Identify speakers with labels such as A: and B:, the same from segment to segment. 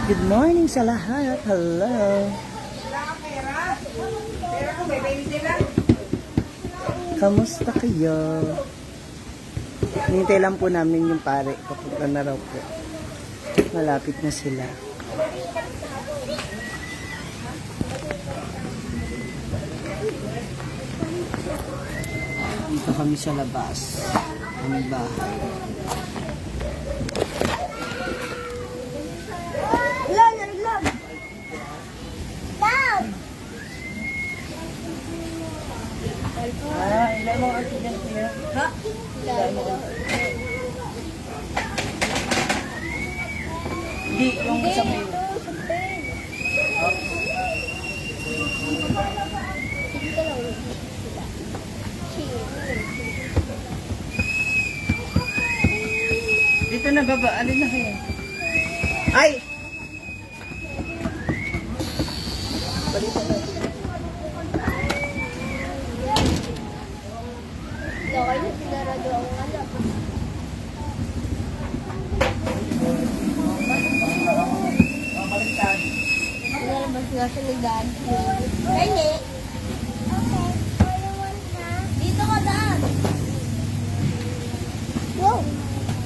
A: Good morning sa lahat. Hello. Kamusta kayo? Hinintay lang po namin yung pare. Papunta na raw po. Malapit na sila. Dito kami sa labas. Ang bahay. Ilan mo ang accident niya? Ha? Hindi, yung sa may... Dito na baba, alin na kayo? Ay! Balita na.
B: Okay na, sinarado ang alam. Sinarado sila sa ligan. Kaya dito ka daan. Wow!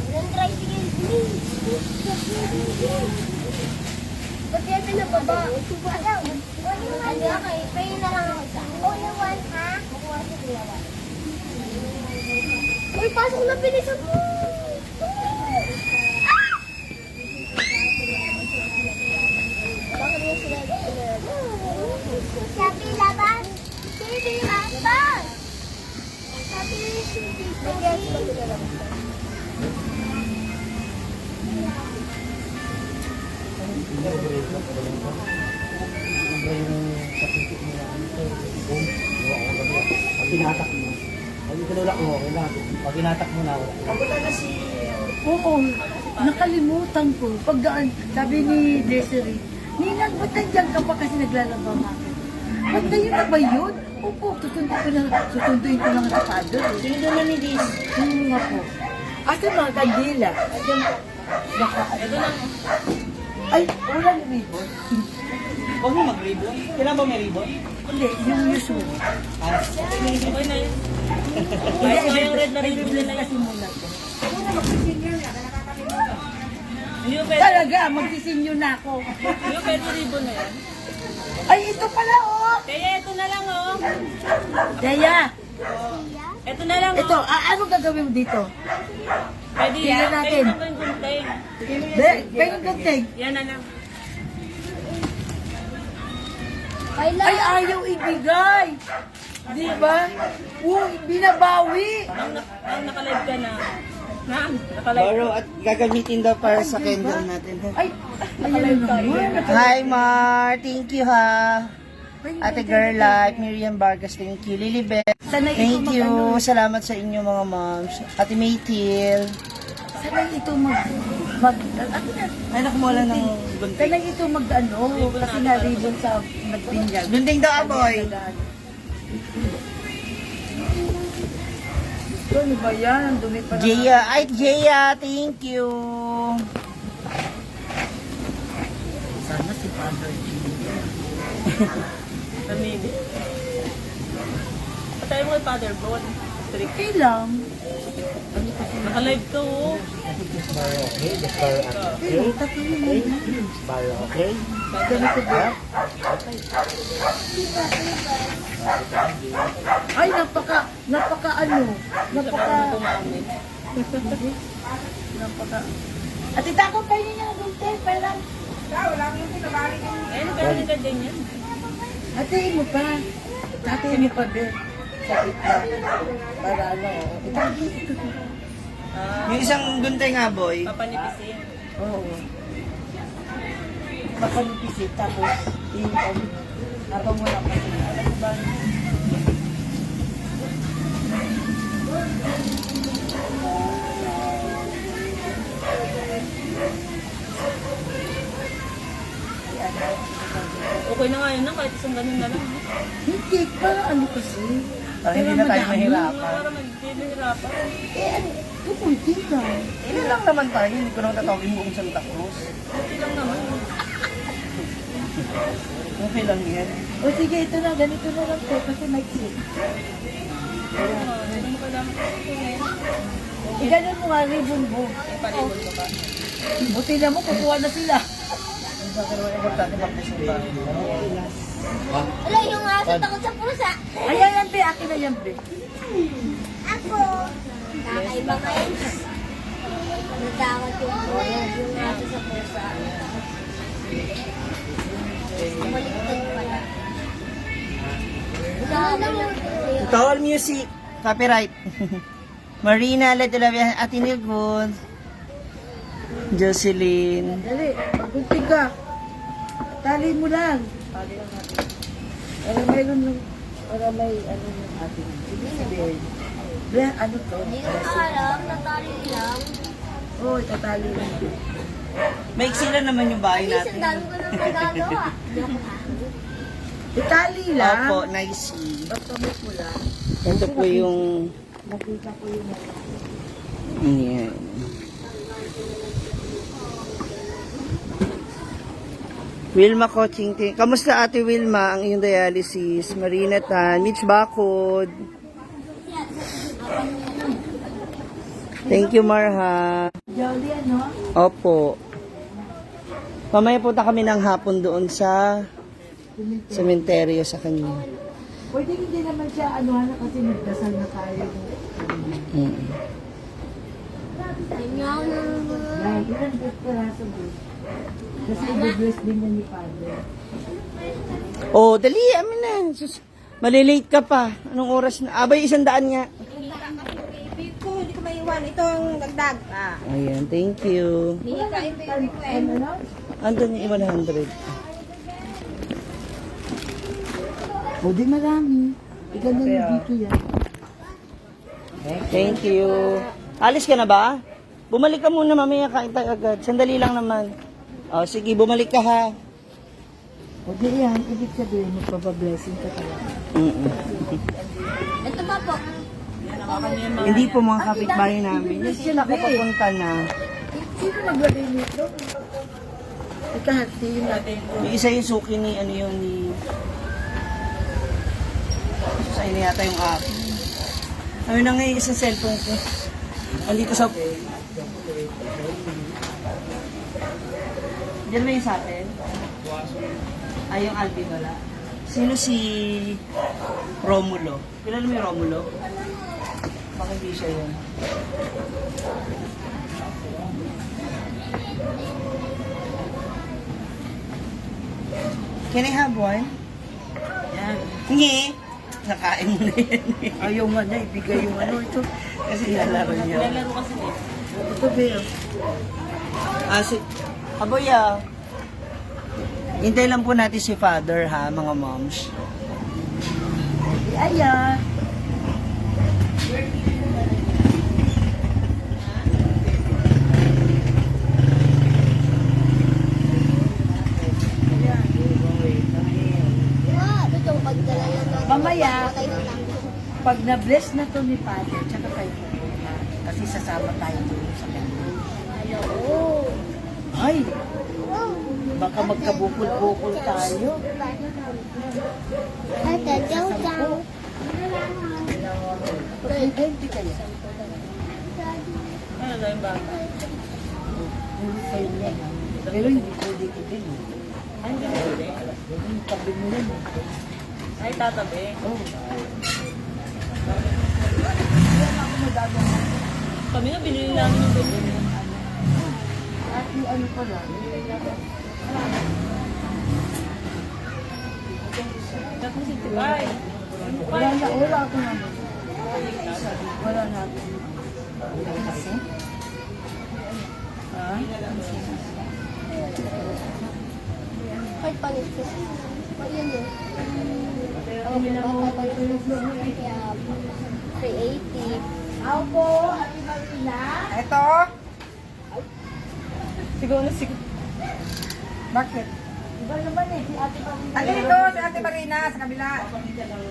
B: Ilang tricycle, please. Ba't yan pinababa? Ano, okay. Pray na lang ako sa. Only one, ha? Makuha sa dilawan. Uy, pasok na, bilisan mo! Bakit mo sila sabi labas! Sabi labas! Sabi
A: Pag tinatak mo. Pag tinulak mo, pag tinatak mo na, wala na si...
C: Oo, nakalimutan ko. Pagdaan, sabi ni Desiree, Ninang, ba't nandiyan ka pa kasi naglalaba nga? Ba't ngayon na ba yun? Opo, susunduin ko lang sa father.
A: Sino naman ni Diz?
C: Ano nga po? Asa mga kandila? Baka,
A: Ito lang.
C: ay, walang ribbon.
A: Huwag mo mag-ribbon. Kailan ba may ribbon?
C: Hindi, yung usual.
A: Okay na yun.
C: Hindi, yung red na ribbon na kasi muna ko.
A: Hindi mo pwede.
C: Talaga, magsisinyo na ako.
A: Hindi mo pwede ribbon na yan.
C: Ay, ito pala, oh!
A: Kaya ito na lang, oh.
C: Daya,
A: Ito na lang,
C: ito, ano gagawin mo dito?
A: Pwede
C: Tingnan
A: yan.
C: natin.
A: Pwede naman guntay.
C: Pwede gunting.
A: Yan na lang.
C: Ay, ayaw ibigay. Di ba? Binabawi.
A: Ang nakalive ka na. Ma'am, nakalive.
D: Baro at gagamitin daw para sa candle natin.
C: Ay, ayun naman.
D: Hi Mar, thank you ha. Ate Girl Life, Miriam Vargas, thank you. Lilibet,
C: Sanay ito
D: thank you.
C: mag-ano.
D: Salamat sa inyo mga moms. Ate Maytil.
C: Sanay ito
D: Ay, nakumula ng gunting.
C: sanay ito kasi naribon sa nagpinyag.
D: Gunting daw, aboy.
C: Ito, ano ba yan? Ang dumi pa
D: Jaya, ay Jaya, thank you.
C: Sana si Father
A: Pamili. Patay mo kay Father Bon.
C: Okay lang.
A: Nakalive ka, oh.
C: Pero, tatlo naman.
D: Okay?
C: Ganito ba? Ay, napaka napaka, at itako pa yun yung gunting, parang,
A: Ayun, pero hindi ka din yan.
C: ate mo pa, tatay mo pa din. Sa itla. Para ano, ito.
D: Yung isang gunting nga, boy.
A: Papanipisin.
C: Oo. Mapanipisit, tapos, habang wala pa sila. Alam mo ba?
A: Okay na nga yun, kahit isang ganun na lang.
C: Hindi, parang ano kasi.
D: Para hindi na tayo mahirapan.
A: Para mag-mahirapan.
C: Eh, ano, tumunti ka.
D: Hindi lang naman tayo, hindi ko naman tatawagin buong Santa Cruz.
A: Okay lang naman.
D: Okay lang yan.
C: O sige, ito na, ganito na lang po kasi may clip. Iganon mo nga, ribbon mo. Buti na mo, kukuha na sila.
D: Ang sa akin naman importante mag-bless ng bahay.
B: Wala yung aso takot sa pusa.
C: Ayan yan, be. Akin na yan, be.
B: Ako. Kakaiba kayo. Natakot yung aso sa pusa. Baliktad pala.
D: Towel music. Copyright. Marina, Latulavian, Ate Nilgun. Jocelyn.
C: Dali, magpunting ka. Tali mo lang. Tali lang natin. Para mayroon yung, para may ano yung ating. Ibig sabihin. Bre, ano to?
B: Hindi ko alam, natali lang.
C: Oo, itatali lang.
D: Maiksi lang naman yung bahay
B: Ay,
D: natin.
B: ang dami ko nang magagawa.
C: Itali lang.
D: Opo, nice.
C: Pagpamit mo lang.
D: Ito po yung...
C: Nakita ko yung
D: Yan. Wilma Coaching Team. Kamusta Ate Wilma ang iyong dialysis? Marina Tan, Mitch Bakod. Thank you, Marha.
C: Jolly, ano?
D: Opo. Mamaya punta kami ng hapon doon sa sementeryo sa kanya.
C: Pwede hindi naman siya ano na kasi nagdasal na tayo.
D: Mm.
B: Tingnan na naman.
C: Yan, ilan ba peraso bro? Kasi i-bless din niya ni Padre.
D: Oh, dali, amin na. Malilate ka pa. Anong oras na? Abay, 100 nga.
E: Baby ko, hindi ko maiwan. Ito ang dagdag.
D: Ayan, thank you.
E: Hindi ka yung baby ko eh.
C: Ano?
D: Andun yung 100.
C: O di marami. Iganda na dito yan.
D: Thank you. Alis ka na ba? Bumalik ka muna mamaya, kain tayo agad. Sandali lang naman. Oh, sige, bumalik ka ha.
C: O di yan, ibig sabihin magpapablessing ka talaga.
B: Ito pa po.
D: Hindi po mga kapitbahay namin. Yes, sila ako papunta na.
C: Sino naglagay nito? Ikahati yung natin.
D: Yung isa yung suki ni, ano yun, ni... Sa'yo na yata yung app. Ano na nga yung isang cellphone ko. Andito sa... Diyan ba yung sa atin? Ay, yung Alvin wala. Sino si Romulo? Kilala mo yung Romulo? Baka hindi siya yun. Can I have one?
C: Yan.
D: Hindi. Nakain mo na yan.
C: Ayaw nga na, ibigay yung ano ito.
D: Kasi lalaro niya.
C: Ito Beo.
D: Si... Aboya. Hintay lang po natin si Father ha, mga moms.
C: Ayan.
B: Wow, ito yung pagdala ng
C: Mamaya,
B: patay ng tangko.
C: pag na-bless na to ni Padre, tsaka kayo pupunta. Kasi sasama tayo doon sa kanya.
B: Hello.
C: Ay, baka magkabukol-bukol tayo.
B: Ate, chow chow.
C: Presidente kayo. Puro kayo niya. Pero hindi pwede ko din. Ay, hindi pwede. Yung tabi mo yan.
E: Ay, tatabi.
C: Oo.
E: Kami nga, binili namin yung baby.
C: At yung ano pala.
E: Tapos si Tibay.
C: Wala ako naman. Wala na ako. Kasi? Ha?
B: Kahit panis ko. Ayun yun.
C: Ang pinapapatulog mo.
B: Kaya, creative.
C: Ako po, Ate Marina.
E: Ito. Siguro na siguro. Bakit?
C: Iba naman eh, si Ate Marina.
E: Ano ito? Si Ate Marina sa kabila.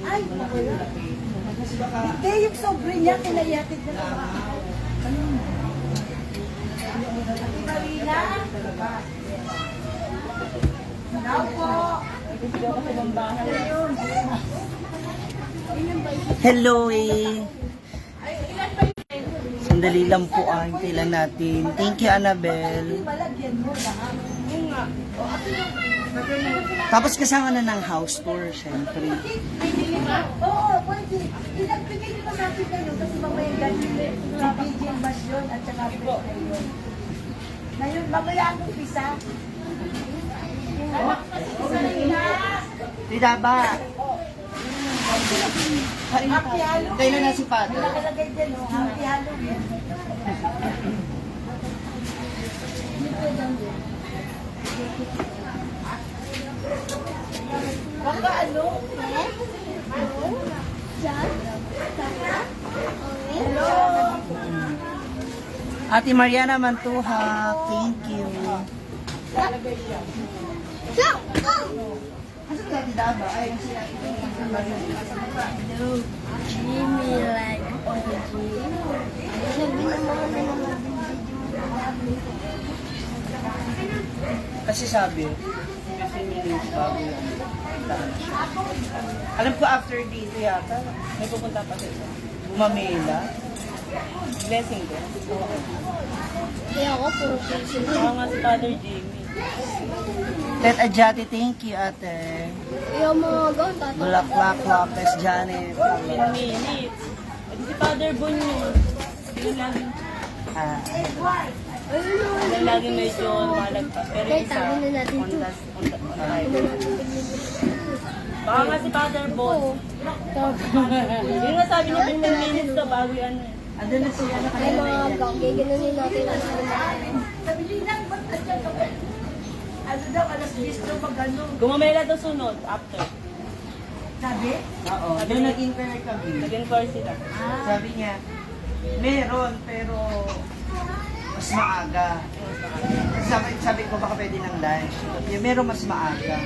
C: Ay, wala. Hindi, yung sobre niya, kinayatid na lang. Ano? Ate Marina.
D: Hello eh. Sandali lang po hintay lang natin. Thank you, Annabelle. Tapos kasama na ng house tour, syempre.
C: Oo, pwede. Inagbigay nyo sa akin kayo kasi mamaya galing sa BGM Basyon at saka po yun. Ngayon, mamaya ang umpisa.
D: Tita ba?
C: Happy Halloween.
D: Kailan na si Father?
C: Nakalagay din, oh. Happy Halloween. Baka ano?
D: Ate Mariana Mantuha, thank you. Asa ka Tita ba? Ay, si
B: Jimmy like sabi ng mga
D: Kasi sabi, 15 minutes bago yan. Alam ko after dito yata, may pupunta pa sa Bumamela. Blessing ko.
B: kaya ako puro piso.
F: Baka nga si Father Jimmy.
D: Tet Adjati, thank you ate.
B: Kaya mga gawin tatanggap.
D: Bulaklak Lopez, Janet.
F: 15 minutes. At si Father Bon yun. Yun laging,
D: Ah,
F: yun laging medyo malagpas. Pero yung isa,
B: Tayo na natin
F: on
B: to.
F: the right. Baka nga si Father Bon. Yun nga sabi niya 15 minutes to bago yung ano.
D: andun na siya na
B: Ay mga gawin, gano'n natin ang
C: Sabili lang, ba't nandiyan ka ba? Ano daw, alas 10 daw pag ano?
F: Gumamela daw sunod after.
C: Sabi?
D: Oo, doon nag-inquire kami.
F: Nag-inquire sila.
D: Sabi niya, meron pero mas maaga. Sabi ko baka pwede ng lunch. Yeah, meron mas maaga.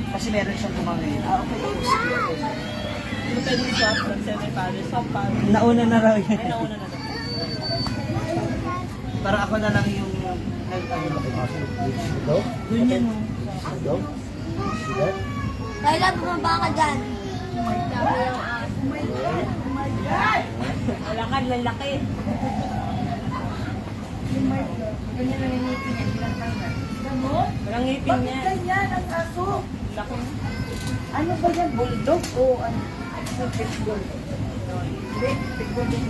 D: Kasi meron siyang kumangin. Ah, okay.
F: Hindi pwede swap from Seven Father. Swap pa.
D: Nauna na raw
F: Ay,
D: yun.
F: nauna na daw.
D: Para ako na lang yung Yun yan o.
B: Kailan bumaba ka dyan? Dami ng aso.
F: Malakad, lalaki.
C: Ganyan lang yung ngipin niya, bilang tangan. Gamot?
F: Walang ngipin
C: Bakit
F: niya.
C: ganyan ang aso?
F: Laki.
C: Ano ba yan? Bulldog o ano? Pitbull? Hindi, pitbull din.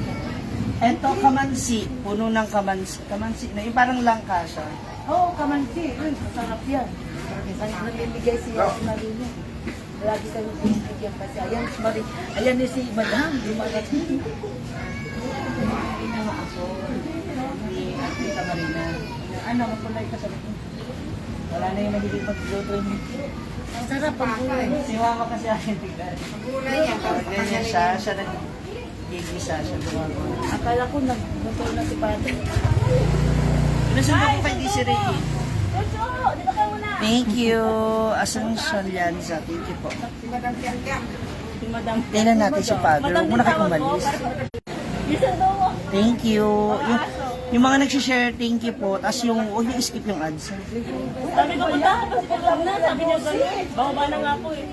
D: Eto, kamansi. Puno ng kamansi. Kamansi na. Yung parang langka siya.
C: Oo, kamansi. Uy, masarap yan. Ang namimigay siya si Marino. Lagi kami binibigyan kasi. Ayan si Marino. Ayan ni si Madam. Dumarating.
D: Ni Tita Marina. Ano, makulay ka sa loob. Wala na yung mahilig mag-luto niya.
C: Ang sarap ang gulay.
D: Si Mama kasi akin tignan. Ganyan siya. Siya nag-gigisa siya gumagawa.
C: Akala ko nagluto na si Pate.
D: Pinusundo ko kay DC Ray. Thank you. Asuncion Lianza. Thank you po.
F: Si Madam.
D: Tingnan natin si Father. Huwag muna kayo umalis. Thank you. Yung mga nag-share, thank you po. Tapos yung, huwag niyo skip yung ads.
F: Sabi ko, punta ka kasi pag na. Sabi niya gano'n. Bababa na nga po eh.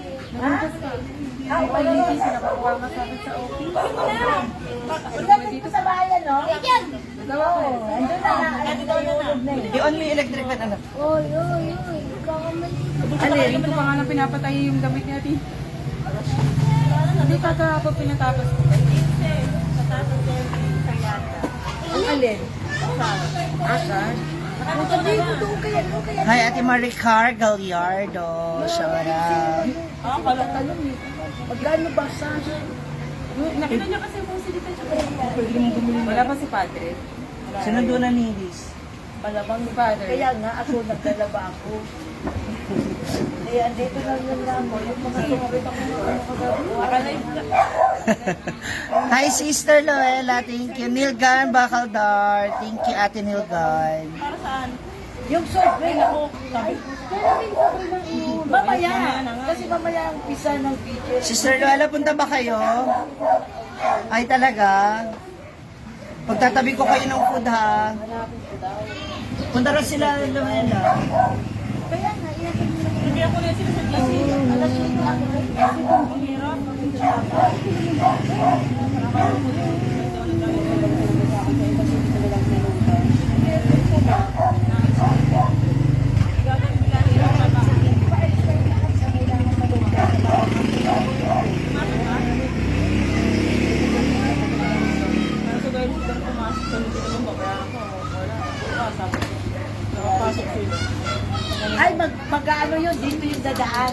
C: Dito sa bayan, no?
B: Bigyan!
C: Andun na.
D: I-on mo yung electric fan, anak.
B: Oy, oy, oy. Kakamali.
E: Alin, ito pa nga na pinapatay yung gamit natin. Hindi ka pa pinatapos. Ang alin? Asan?
D: Hi, Ate Maricar Gallardo. Shout out.
F: Ah, pala.
C: Magkano ba sa...
E: Nakita niyo kasi yung silita siya. Wala pa si Padre.
D: Sinundo na ni Liz.
E: Palabang ni Padre.
C: Kaya nga ako, naglalaba ako. Eh, andito lang mo. Yung mga sumabit ako ng ano kagabi.
E: Nakalive ka.
D: Hi, Sister Loela. Thank you. Nilgan Bacaldar. Thank you, Ate Nilgan.
F: Para saan?
C: Yung sobre ako.
F: Sabi.
C: Mamaya. Kasi mamaya ang pisa ng video.
D: Sister Loela, punta ba kayo? Ay, talaga? Pagtatabi ko kayo ng food, ha? Punta rin sila, Loela.
C: Kaya nga, iyakin mo lang.
F: Hindi ako na sila sa GC.
C: Alas yun lang.
F: Ang hirap. Kaso dahil sila pumasok sa hindi naman babayaran ko. Wala. Sabi ko. Nakapasok sila.
C: Ay, mag-ano yun, dito yung dadaan.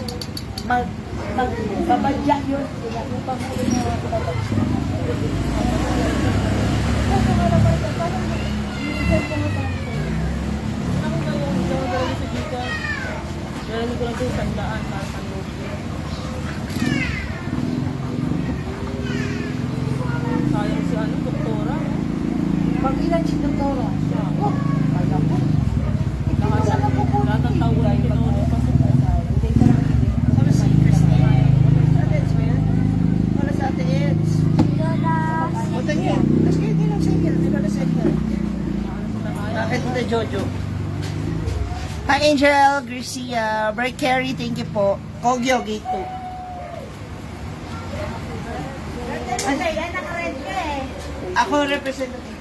C: Babadya yun. Pinakupang ko yung mga pinabadya.
F: Ako na yung dalawa sa Gcash. Nalamin ko lang ito 100 para sa loob. Sayang si ano, doktora.
C: Pag ilan si Doktora? Oh, kaya ko.
F: Lahat ng tawag ay kinuha pa sa
D: Sabi si Christine. Ate Eds ba yan? Wala sa Ate Eds. O, tingin. Tapos kayo din lang sa inyo. Di ba na sa inyo? Bakit ito, Jojo? Hi, Angel, Garcia, Bray Carey, thank you po. Kogyo, gate 2.
C: Ano, yan naka-red ka eh.
D: Ako representative.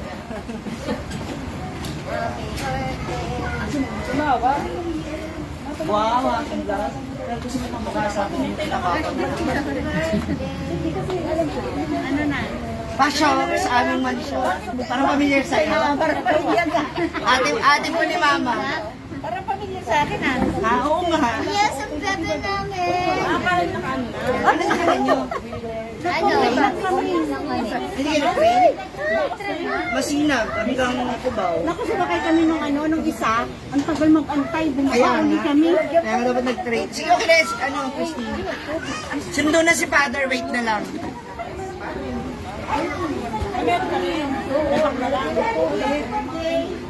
D: Wow, ang ganda. Pero gusto mo mamukha sa akin yung Pasok sa aming mansyon. Parang familiar sa'yo.
C: Parang pamilya ka.
D: Ate mo ni Mama.
C: Parang pamilya sa akin ah.
D: Oo nga.
B: Yes, ang bebe namin.
D: Ano sa kanyo?
B: Ano?
D: Hindi ka na-train? Masinag. Kami kang kubaw.
E: Naku, sumakay kami nung nung isa. Ang tagal mag-antay,
D: Kaya
E: bumaba ulit
D: nga.
E: kami.
D: Kaya nga dapat nag-train. Sige, okay na. Ano, Christine? Sundo na si Father. Wait na lang.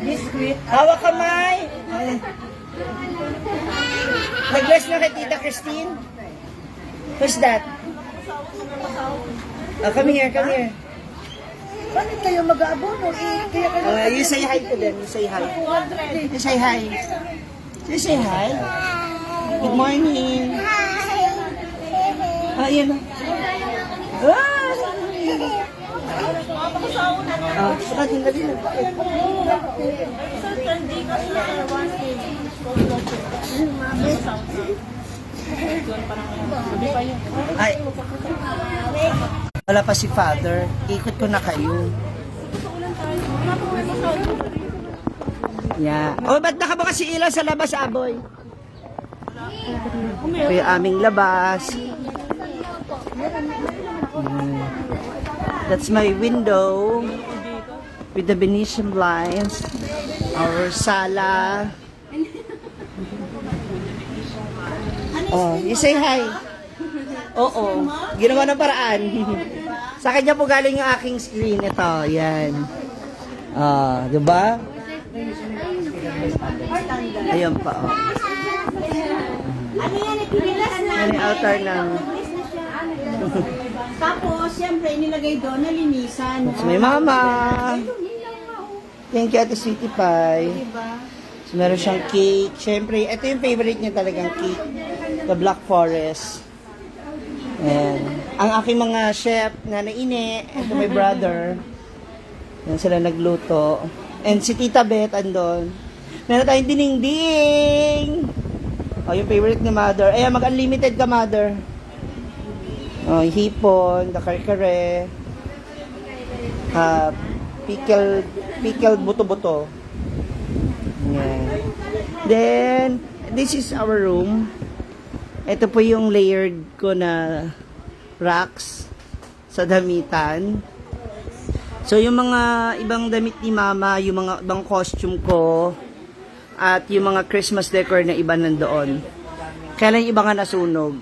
C: Biscuit.
D: Hawak kamay. Nag-bless na kay Tita Christine. Who's that? Oh, come here, come here.
C: Bakit kayo mag-aabono? Kaya kayo
D: You say hi to them. You say hi. You say hi. You say hi. Good morning. Ah, yan. Ah, sukat yung gabi na. Ay. Wala pa si Father. Ikot ko na kayo. Yeah. Oh, ba't nakabukas si ilaw sa labas, Aboy? Ito yung aming labas. That's my window with the Venetian blinds. Our sala. Oh, you say hi. Oo. Ginawa ng paraan. Sa kanya po galing yung aking screen. Ito, yan. Ah, di ba? Ayun pa, oh.
E: Ano yan, ipinilas na.
D: Yan yung altar ng...
E: Tapos, siyempre, nilagay doon, nalinisan.
D: That's my mama. Thank you, Ate Sweetie Pie. So, meron siyang cake. Siyempre, ito yung favorite niya talagang cake. The Black Forest. And, ang aking mga chef na naine, ito my brother. Yan sila nagluto. And si Tita Beth andon. Meron tayong dinding-ding. Oh, yung favorite ni Mother. Ayan, mag-unlimited ka, Mother. Oh, yung hipon, the kare-kare. Pickle buto-buto. Yan. Then, this is our room. Ito po yung layered ko na racks sa damitan. So, yung mga ibang damit ni Mama, yung mga ibang costume ko, at yung mga Christmas decor na iba nandoon. Kailan yung iba nga nasunog.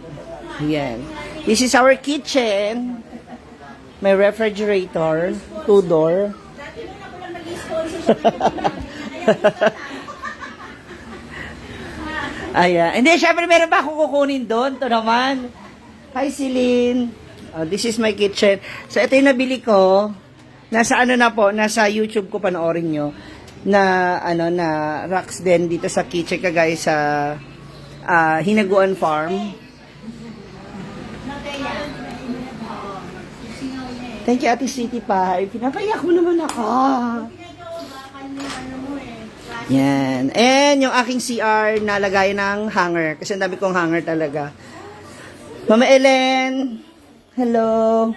D: Yan. This is our kitchen. May refrigerator. 2-door. Ayan. Hindi, syempre meron pa akong kukunin doon. Ito naman. Hi, Celine. Oh, this is my kitchen. So, ito yung nabili ko. Nasa ano na po, nasa YouTube ko panoorin nyo. na racks din dito sa kitchen kagaya sa Hinaguan Farm. Thank you, Ate City Pie. Pinapayak mo naman ako. Yan. And yung aking CR nalagay ng hanger. Kasi ang dami kong hanger talaga. Mama Ellen. Hello.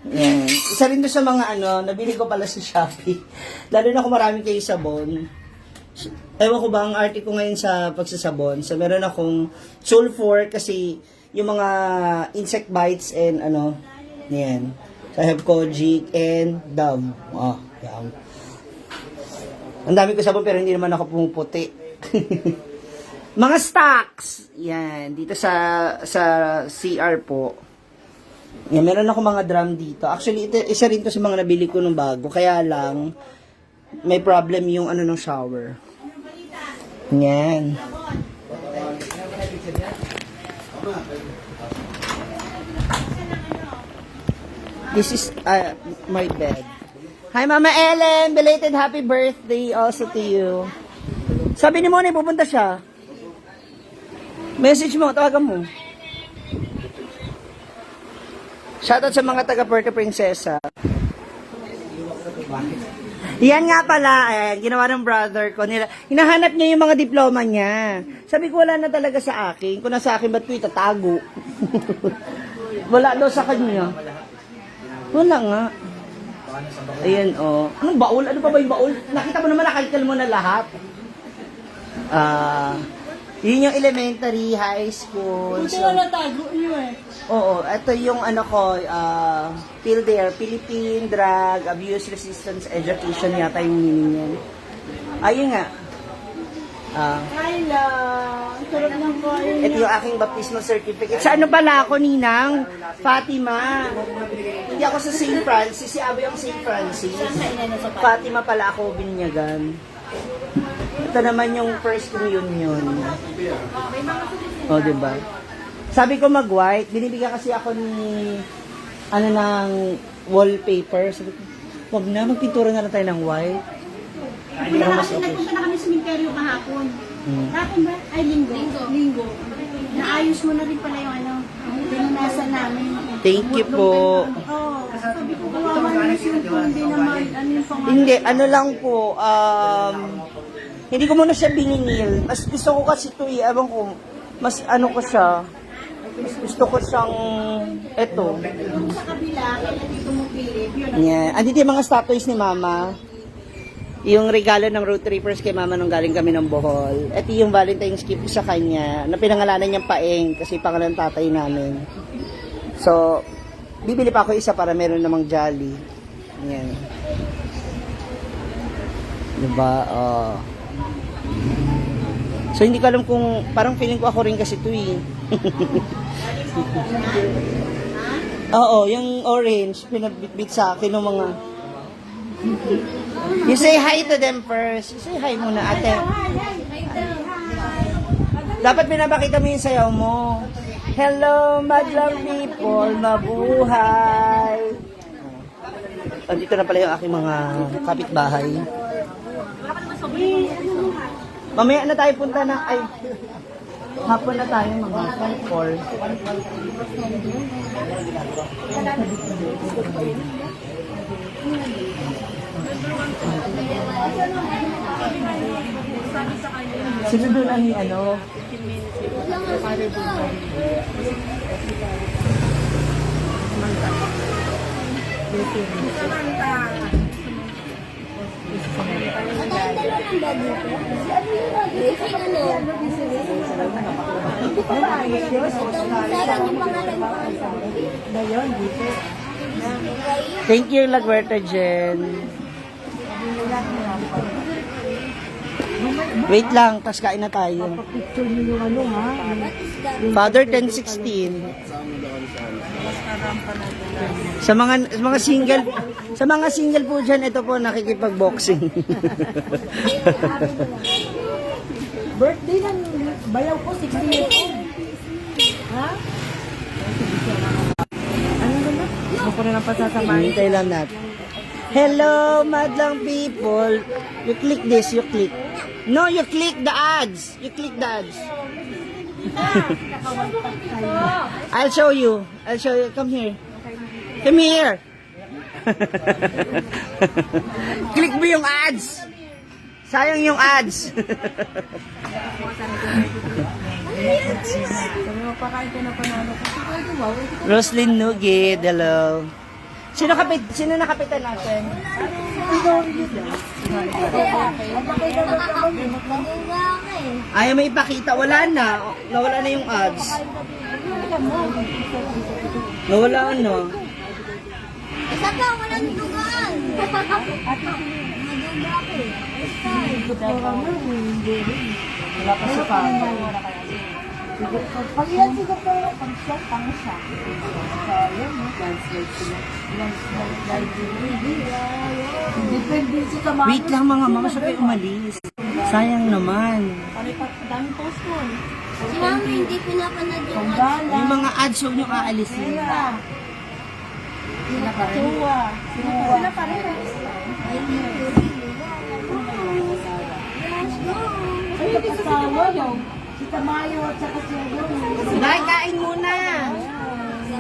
D: Yan. Isa rin doon sa mga nabili ko pala sa Shopee. Lalo na kung maraming kayo sabon. Ewan ko ba ang arte ko ngayon sa pagsasabon. So meron akong sulfur kasi yung mga insect bites and yan. So I have Kojic and Dove. Yan. Ang dami ko sabon pero hindi naman ako pumuputi. Mga stocks. Yan, dito sa CR po. Yan, meron ako mga drum dito. Actually, isa rin to sa mga nabili ko nung bago. Kaya lang, may problem yung ng shower. Yan. This is my bed. Hi, Mama Ellen! Belated happy birthday also to you. Sabi ni Mona, pupunta siya. Message mo, tawagan mo. Shoutout sa mga taga Puerto Princesa. Yan nga pala, ginawa ng brother ko. Hinahanap niya yung mga diploma niya. Sabi ko, wala na talaga sa akin. Kung nasa akin, ba't ko itatago? Wala daw sa kanya. Wala nga. Ayan, Anong baul? Ano pa ba yung baul? Nakita mo naman, nakalital mo na lahat. Yun yung elementary, high school.
F: Buti na natago niyo
D: Oo, ito yung PhilDare, Philippine Drug Abuse Resistance Education yata yung meaning yan. Ayun nga.
F: Kyla, ang sarap ng kain.
D: Ito yung aking baptismal certificate. Sa pala ako, Ninang? Fatima. Hindi ako sa St. Francis. Si Abby ang St. Francis. Fatima pala ako binyagan. Ito naman yung first communion. Diba? Sabi ko mag-white. Binibigyan kasi ako ni ng wallpaper. Sabi ko, wag na, magpintura na lang tayo ng white.
E: Nagpunta na kami sa cemetery kahapon. Kahapon ba? Ay, linggo. Naayos mo na rin pala yung pinunasan namin.
D: Thank you po.
E: Sabi ko, kawawa na siya kung hindi naman, yung pangalan.
D: Hindi, lang po, hindi ko muna siya bininil. Mas gusto ko kasi ito ewan ko, mas ko siya, mas gusto ko siyang, eto.
E: Yung sa kabila, kaya dito mo pilit, yun.
D: Yeah. Andito yung mga statues ni Mama. Yung regalo ng road trippers kay Mama nung galing kami ng Bohol. Ito yung Valentine's gift sa kanya, na pinangalanan niyang Paeng, kasi pangalan ng tatay namin. So, bibili pa ako isa para meron namang jolly. Yan. Diba? So, hindi ko alam kung, parang feeling ko ako rin kasi ito eh. Oo, yung orange, pinabitbit sa akin ng mga... You say hi to them first. You say hi muna, ate. Dapat pinapakita mo yung sayaw mo. Hello, madlang people, mabuhay. Dito na pala yung aking mga kapitbahay. Mamaya na tayo punta na, hapon na tayo mga 4. Sino doon ang Thank you, Lagwerta Jen. Wait lang, tas kain na tayo.
C: Picture niyo yung ha?
D: Father 1016. Sa mga single po diyan, ito po nakikipag-boxing.
C: Birthday ng bayaw ko, 60 years old. Ha? Ano naman? Ako na lang pasasamahin.
D: Hintay lang natin. Hello, madlang people. You click this, you click. No, you click the ads. You click the ads. I'll show you. I'll show you. Come here. Come here. Click mo yung ads. Sayang yung ads. Roslyn Nugget, hello. Sino nakapitan natin? Ayaw may ipakita. Wala na. Nawala na yung ads. Nawala na.
B: Isa pa, walang dugaan.
D: Wala pa sa pang.
C: Pag yan siguro pang siya, pang siya. So, yun, translate sila. Depende sa tama.
D: Wait lang mga mama, siya kayo umalis. Sayang naman.
F: Daming post ko.
B: Si Mama hindi pinapanood yung
D: Yung mga ads, huwag nyo aalisin.
C: Sila pa rin. Sila pa rin. Ay, nag-asawa daw. Si Tamayo at saka si Agong.
D: Dahil kain muna.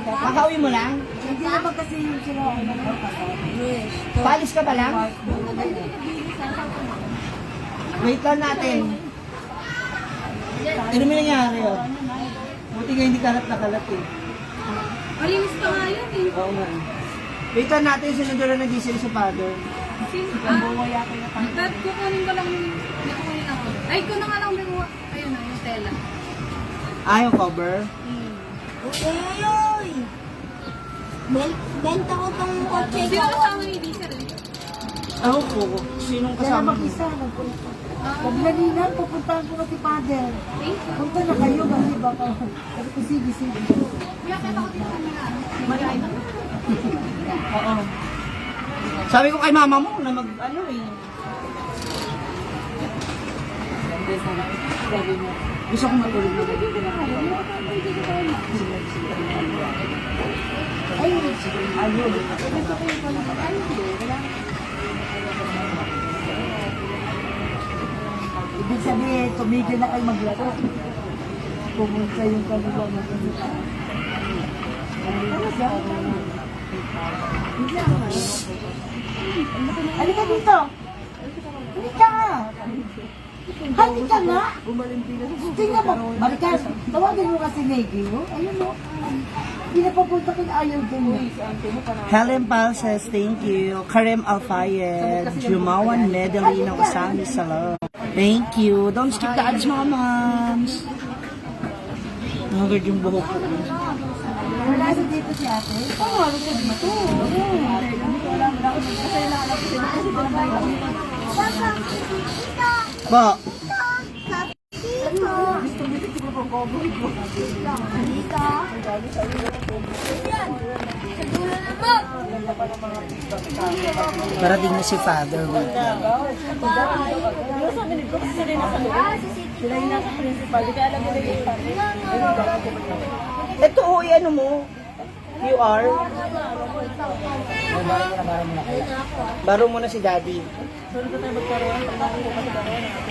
D: Makauwi mo lang?
C: Hindi naman kasi yung sila.
D: Paalis ka pa lang? Wait lang natin. Ano may nangyari oh? Buti nga hindi kalat na kalat eh.
B: Malinis pa nga yun eh.
D: Oo nga. Wait lang natin, sinunod na nag-isip sa father.
B: Dad, kukunin ko lang yung... Hindi kukunin ako. Ay, kunin nga lang yung... Ayun na, yung tela.
D: Ah, yung cover?
B: Uy! Benta ko tong kotse ko. Sino kasama ni Lisa rin?
D: Ako po. Sinong
C: Kaya
D: kasama mo?
C: mag-isa. Paglalingan, pupuntahan ko na si Father. Punta na kayo, kasi baka... Sabi ko, sige.
D: Oo. Sabi ko kay mama mo na ano eh. Gusto ko matulog na.
C: Ayun. Ibig sabihin, tumigil na kayo maglaro. Pumunta yung kanila na ganito. Halika dito! Halika! Halika nga! Tingnan mo, Maricar, tawagin mo kasi Negi, oh. Ayun, oh. Hindi na papunta kay ayaw dun.
D: Helen Pal says thank you. Karem Alfayed. Jumawan Medley ng Usami Salon. Thank you. Don't skip the ads mga moms. Nagagad yung buhok ko.
C: Wala sa dito si ate? Oo, wala sa dito.
D: Ba? Parating na si father.
F: Sabi ni Brooke, sila yung nasa sila yung nasa principal. Di ka alam nila yung
D: Ito o, ano mo? You are? Baro mo na si daddy.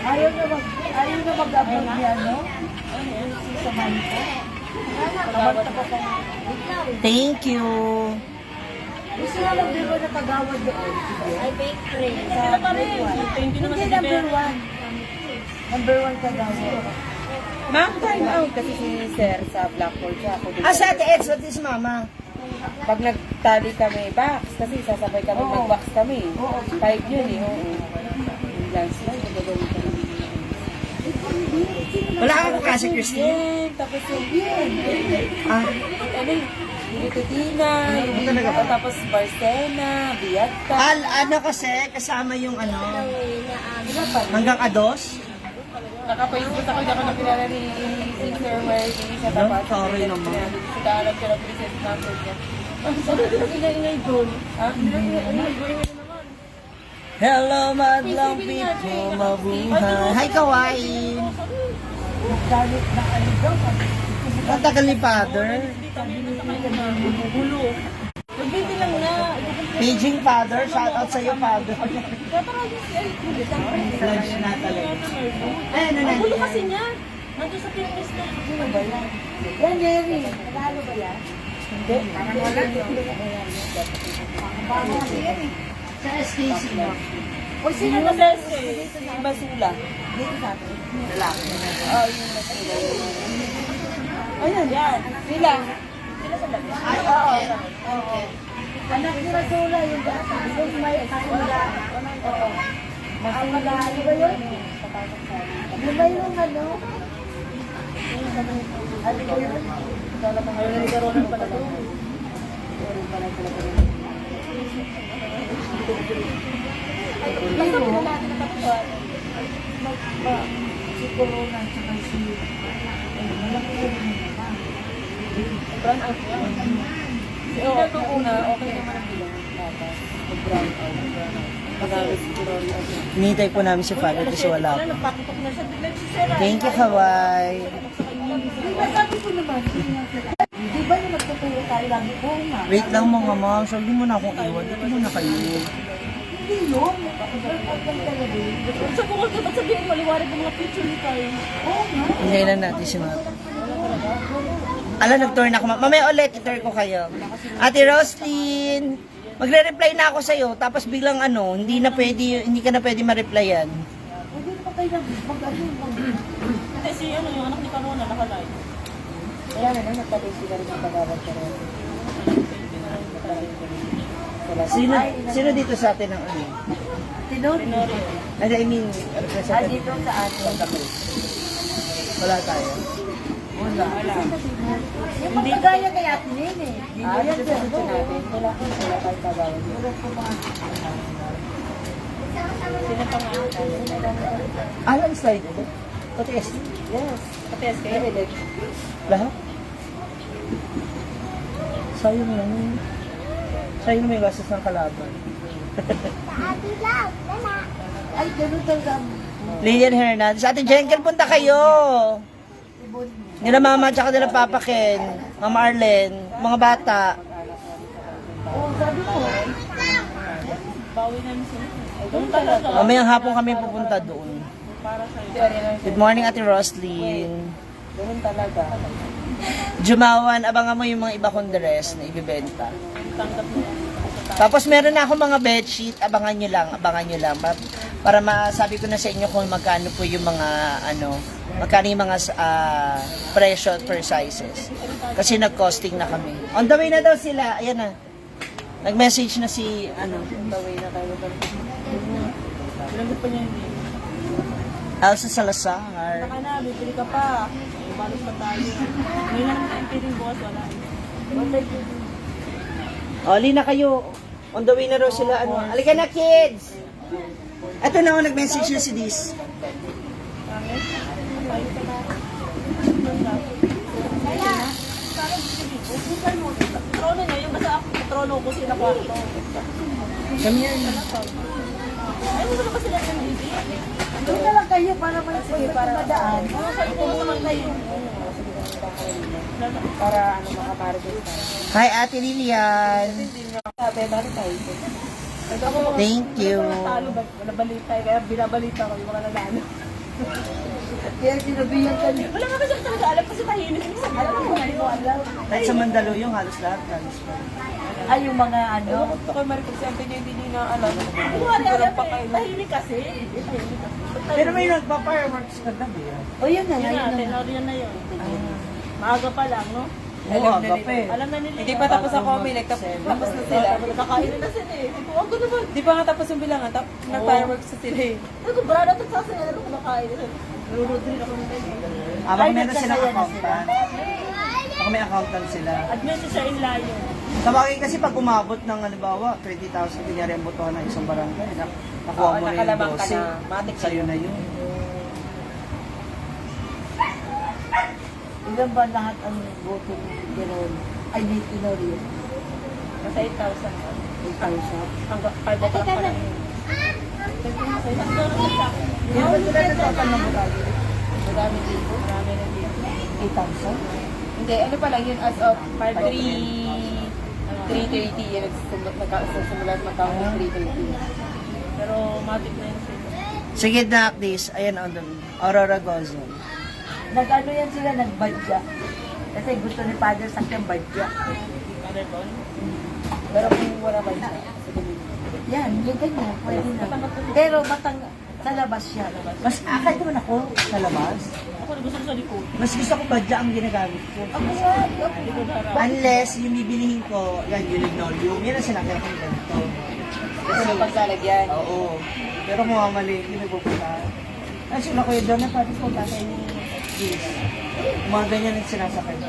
C: Ayaw na mag-abot niya, no?
D: Thank you.
C: Gusto na lang din mo na tagawad doon.
B: Ay, bake tray.
F: sila pa rin. Thank you naman
C: Hindi,
F: sa
C: number
F: Jibel.
C: 1. Number 1 tagawad.
G: Ma'am, time out kasi si Sir sa Blackboard siya. Ako dito.
D: Ah, sa ate Eds, what is mama?
G: Pag nagtali kami, box, kasi sasabay kami mag-box kami. 5 yun eh, oo. Yung landslide, nagagawin kami.
D: Wala kang kasi, Christine?
G: Yan, tapos yung
D: Ah,
G: ano yung Tutina, yung
D: Talaga ba?
G: tapos Barcena, Biagta.
D: ano kasi, kasama yung ano, hanggang ados?
G: Naka-Facebook ako, hindi ako nakilala ni Sir Marty sa
D: Ano?
G: tapat.
D: Sorry naman.
G: Sigaran siya ng present number niya.
F: Sabi ko, ingay-ingay doon.
G: Ha?
F: Ingay-ingay naman.
D: Hello, madlang people, mabuhay. Hi, kawaii.
C: Galit na ano daw.
D: Ang tagal ni father.
F: Gulo. Magbinti lang na.
D: Paging father, shout out sa'yo, father.
F: Kaya parang yung si Ellie, siyempre.
D: Lunch na talaga. Ay, ano na?
F: Ang gulo kasi niya. Nandun sa Pinterest na.
C: Ano ba yan? Yan, Jerry. Nalalo ba yan? Hindi. Parang wala. Bago kasi yan eh. Sa SKC na. O sino
F: Sino
C: na
F: na si
G: Basula.
C: dito sa atin?
D: Lalaki.
G: Oh, yung basula.
F: Ayan, yan.
G: Sila.
D: Ay, oo.
C: Anak ni Rasula yung dati. Yung may kasula. Oo. Masula. Ano ba yun? Yung may yung ano? Ano ba yun?
F: Ayun, nagkaroon pala to.
C: Basta mo natin nakatuwa. Si Corona at saka si... malaki yun.
F: Brown out yan.
G: Oo, nung una, okay naman ang bilang. Tapos, mag-brown out. Pag-alas si Gloria.
D: Hinihintay po namin si father kasi wala
F: Wala,
D: po.
F: nagpaputok na siya. Biglang si Sarah.
D: Thank you, Kawai.
C: Di ba sabi ko naman? Di ba yung magtuturo tayo lagi po nga?
D: Wait lang mga ma'am, so hindi mo na akong iwan. Dito muna kayo.
C: Hindi yun. Pag talaga yun.
F: Sa bukol ka, ba't sabihin mo, liwanag ng mga picture ni Kai?
C: Oo nga.
D: Hintayin lang natin si ma'am. Ala, nag-tour na ako. Mamaya ulit, i-tour ko kayo. Ate Roslyn, magre-reply na ako sa'yo. Tapos biglang ano, hindi ka na pwede ma-replyan.
C: Hindi naman kayo mag-ano.
F: Kasi si ano, yung anak ni Carona, naka-live.
G: Kaya na lang, nagpatuloy sila rin ang pag-aral ko rin.
D: Sino dito sa atin ang ano?
C: Tinori.
D: I mean,
C: Ah,
D: representative.
C: dito sa atin.
D: Wala tayo.
C: Wala. Yung magkagaya kay Ate Nene.
G: Ah, dito sa sityo natin. Wala tayong pag-aral.
F: Sino pa nga?
D: Alan slide ko. Pati S.
G: Yes.
F: Pati SK.
D: Lahat? Sayang lang yun. Sayang may gastos ng kalaban.
B: Happy love, Lala.
C: Ay, ganun talaga.
D: Lilian Hernandez. Ate Jenkel, punta kayo. Nila mama at nila Papa Ken, Mama Arlen, mga bata.
C: Oo, sabi ko.
F: Bawi namin sila. Doon talaga.
D: Mamayang hapon kami pupunta doon.
F: Para sa'yo.
D: Good morning, Ate Roslyn.
G: Doon talaga.
D: Jumawan, abangan mo yung mga iba kong dress na ibibenta.
F: Tanggap mo yan.
D: Tapos meron na ako mga bedsheet, abangan nyo lang. Para masabi ko na sa inyo kung magkano po yung mga, magkano yung mga presyo per sizes. Kasi nag-costing na kami. On the way na daw sila, ayan na. Nag-message na si,
G: Taway na tayo.
F: Pinagod pa niya hindi.
D: Elsa Salazar.
F: Saka na, bibili ka pa. Balos pa tayo. Ngayon lang ang piling bukas, wala.
D: Oli na kayo. On the way na raw sila. Halika na, kids! Ito na ako, nag-message na si Dis.
F: Trono niya, yung basta ako, trono ko sila kwarto.
D: Kami yan.
F: Ay, hindi ko na ba sila ng hindi?
C: Doon na lang kayo para madaan.
F: Ito mo naman tayo.
G: Para makamarigate tayo.
D: Hi, Ate Lilian.
G: Sabi, bakit tayo?
D: Thank you.
F: Talo ba? Wala balita kaya binabalita ko yung mga nanalo.
C: Kaya sinabihan ka niya.
F: Wala nga ba siya talaga alam kasi tahimik.
C: Alam mo, hindi ko alam.
D: Kahit sa Mandaluyong, halos lahat.
C: Ay, yung mga ano.
G: Ito kay Maricel, si Ante niya hindi niya alam.
F: Wala alam eh. Tahimik kasi.
D: Pero may nagpa-fireworks ka gabi.
C: O yun na,
F: Yun
C: yun
F: na,
C: na.
F: tenorian na yun. Maaga pa lang, no?
D: Oo, agape.
F: Alam na nila.
G: Hindi pa tapos ang comic, tapos na sila.
F: Nakakain na sila eh. Ako naman.
G: Di pa nga tapos yung bilangan, nag-fireworks na sila eh.
F: Ano ko, brada, ito sa sila. Ano kumakain na sila. Nanonood din ako nila.
D: Abang meron silang accountant. Baka may accountant sila.
F: Admin siya in layo.
D: Sabagay kasi pag umabot ng halimbawa, 20,000 kunyari ang botohan ng isang barangay, nakuha
G: Oo,
D: mo na yung
G: nakalamang ka
D: 12.
G: na. Matik
D: Sa'yo na yun.
C: Ilan ba lahat ang boto ni General? Ay, ni Tenorio?
F: Nasa 8,000.
C: 8,000.
F: Hanggang 5 o'clock pa lang yun.
C: Di ba sila nagtapan ng Boracay?
G: Madami dito.
F: Marami na dito.
C: 8,000?
G: Hindi, ano pa lang yun as of
F: 5
G: 3 3:30, yan nagsisimula at mag-count ng 3:30.
F: Pero matik na yun sila.
D: Sige, Nakdis. Ayan, on the Aurora Gozon.
C: Nag-ano yan sila, nagbadya. Kasi gusto ni Father sakyang badya.
F: Father Bon?
G: Pero kung wala ba siya, sa gabi.
C: Yan, yung ganyan, pwede na. Pero sa labas siya.
D: Mas akay naman ako sa labas.
F: Ako gusto ko sa likod.
D: Mas gusto ko badya ang ginagamit ko.
F: Likod harap.
D: Unless yung bibilihin ko, yan, yung linoleum. Yan ang sinakyan ko yung ganito.
G: Kasi yung paglalagyan.
D: Oo. Pero mamamali, hindi nagpupunta. Ay, sila ko yun doon na pati ko tatay yung jeans. Mga ganyan ang sinasakay.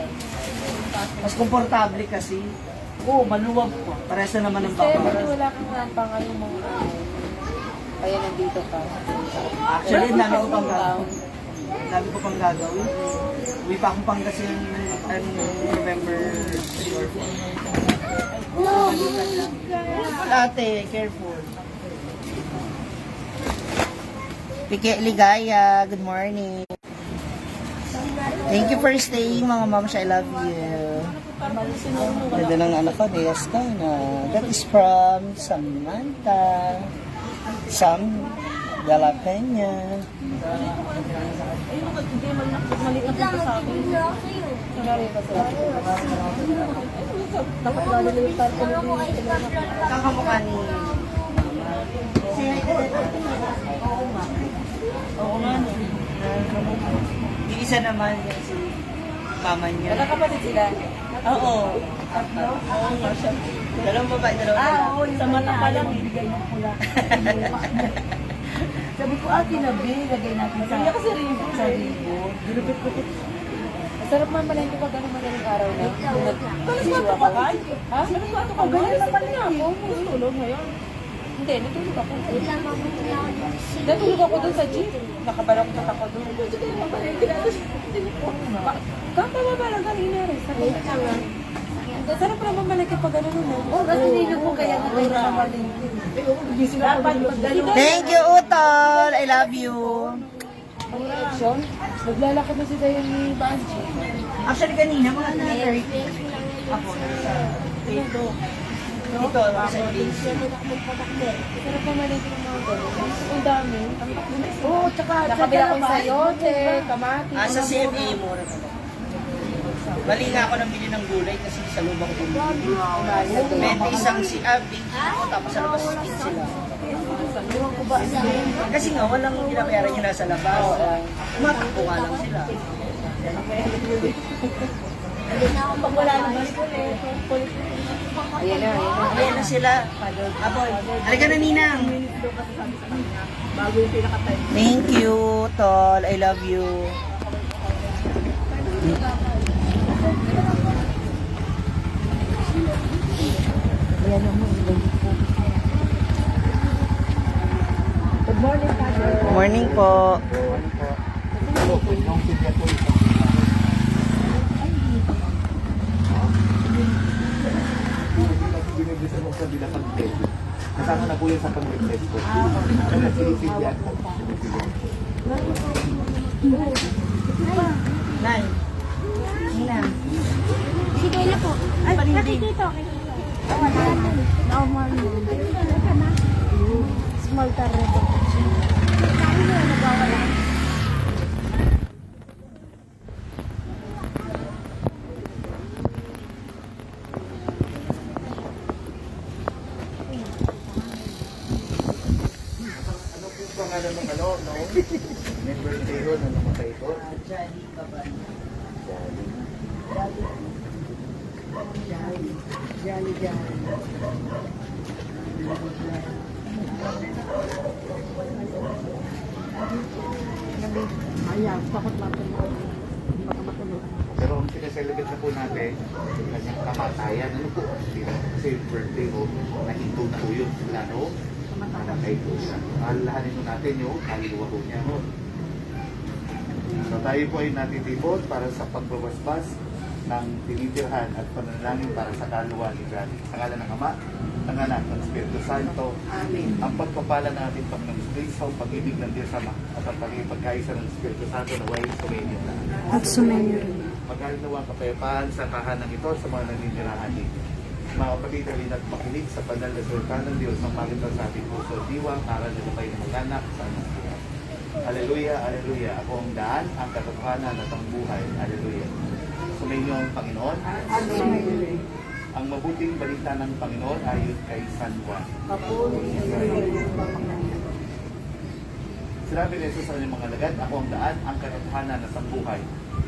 D: Mas komportable kasi. Oo, maluwag po. Parehas na naman ang
G: Kasi
D: baka.
G: pati wala kang nampanga yung mga kaya nandito ka.
D: Actually, ang dami ko pang gagawin. Ang dami ko pang gagawin. Uwi pa akong Pangasinan November 3 or 4. Ate, careful. Ligaya, good morning. Thank you for staying, mga moms. I love you. Ganda ng anak ko, Deas ka na. That is from Samantha. Sam de la Peña.
F: Ayun, hindi maliit na po sa akin.
B: Dapat lalilitan ko na
D: Kakamukha ni
F: Oo nga, no.
D: Yung isa naman yan si mama niya.
G: Magkakapatid sila.
D: Oo.
F: Oo nga siya.
D: Dalawang babae, dalawang lalaki.
F: Sa mata pa lang.
C: Bigay ng pula. Sabi ko, tinabi, lagay natin sa...
F: Hindi kasi rin.
C: Sa ribbon. Ginupit-gupit.
G: Masarap man malengke pag ano madaling araw na.
F: Nagsiwa ka ba? Ha? Nagsiwato ka ba?
C: Ganyan naman
F: Sige na ako. Tulog ngayon.
G: Hindi, natulog ako. Natulog ako doon sa jeep. Nakabalak ko ako doon. Kama ba lang kanina rin? Sarap naman malengke pag ano na.
C: Oh, kasi nilo po kaya na kayo na malingkin.
F: Dapat magdalo.
D: Thank you, Utol. I love you.
G: Ang reaction, naglalakad na si Dayan ni Banji.
D: Actually, kanina, mga 3:30. Ako, dito. Dito, sa place.
G: Sarap naman malengke ng mga ganun. Ang dami.
C: Oo, tsaka...
G: Nakabila ko yung sayote, kamati.
D: Sa CMA, mura ka. Bali nga ako nang bili ng gulay kasi sa loob ako bumili. May isang si Abby, tapos sa labas skin sila. Kasi nga, walang ginabayaran nyo nasa labas. Matakbo nga lang sila.
F: Pag wala naman
G: Ayan na, ayan na.
D: Ayan na sila. Aboy, halika na, Ninang.
F: bago yung pinaka-time.
D: Thank you, Tol. I love you.
C: Good morning, Father.
D: Morning po.
H: Binibisa mo sa bilakang test. Kasama na po yun sa pag-test ko. Sinisigyan.
D: Nay. Ninang.
B: Sige na po. Ay, nakikita. Normal. Small target. Kaya na nagwawala.
H: Ano po pangalan ng ano, no? May birthday ko na namatay ko.
D: Jolly ka ba?
H: Pero ang sinaselebrate na po natin, yung kanyang kamatayan. Ano po? Kasi birthday ko, nahinto na po yun. Lalo, namatay po siya. Alalahanin mo natin yung kaliwa po niya. No? So tayo po ay natitipon para sa pagbabasbas ng tinitirhan at pananalangin para sa kaluwa ni God. Sa ngalan ng Ama, ng Anak, ng Espiritu Santo. Amen. Ang pagpapala natin pag ng Kristo, pag-ibig ng Diyos Ama, at ang pagkaisa ng Espiritu Santo na way sumayin na.
C: At sumayo.
H: Magaling nawa kapayapaan sa tahanan ito sa mga naninirahan dito. Mga kapatid, halina't makinig sa banal na salita ng Diyos ng magitan sa ating puso at diwa para na lumay na mag-anak sa anak buhay. Aleluya, aleluya. Ako ang daan, ang katotohanan at ang buhay. Aleluya. Sumainyo ang Panginoon. Ang mabuting balita ng Panginoon ayon kay San Juan. Sinabi ni Jesus sa kanyang mga alagad, ako ang daan, ang katotohanan at ang buhay.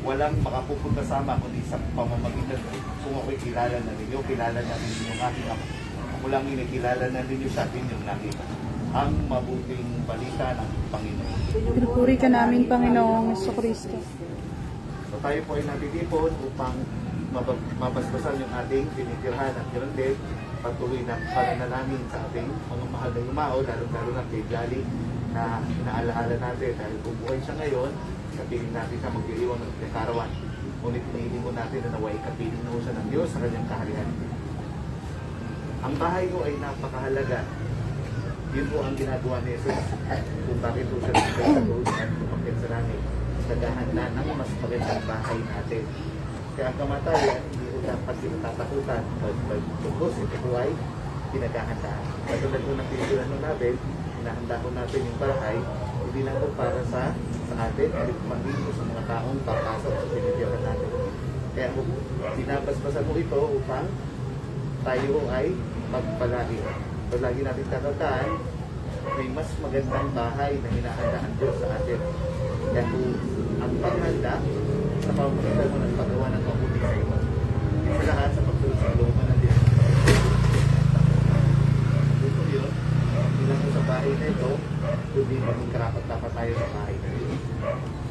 H: Walang makapupunta sama kundi sa pamamagitan ko. Kung ako'y kilala na ninyo, kilala na ninyo yung aking Ama. Kung lang inikilala na ninyo siya, inyong nakita. Ang mabuting balita ng Panginoon.
I: Pinupuri ka namin, Panginoong Jesucristo.
H: So tayo po ay natitipon upang mabasbasan yung ating tinitirhan at ganoon din patuloy na pananalangin sa ating mga mahal na yumao, lalo na kay Jolly na inaalaala natin dahil bubuhay siya ngayon, kapiling natin siya mag-iiwang ng karawan. Ngunit nailingon natin na naway kapiling na siya ng Diyos sa kanyang kaharian. Ang bahay ko ay napakahalaga. Yun po ang ginagawa ni Jesus kung bakit po siya nagkaya sa doon at tumakit sa langit. Naghahanda ng mas magandang bahay natin. Kaya ang kamatayan, hindi ko dapat sinatatakutan. Pagtugos, ito po ay pinaghahandaan. Katulad ko ng pinitulan ng natin, hinahanda ko natin yung bahay, hindi lang po para sa atin, at pangino sa mga taong papasok sa pinitiran natin. Kaya kung binabasbasan mo ito upang tayo ay magpalagi. So lagi natin tatandaan, may mas magandang bahay na hinahanda ang Diyos sa atin. Kaya kung ang paghanda, sa pamamagitan mo ng paggawa ng mabuti sa iyo. Sa lahat sa pagsulot sa kalooban ng Diyos. Ito yun, hindi lang sa bahay na ito, kundi maging karapat-dapat tayo sa bahay na ito.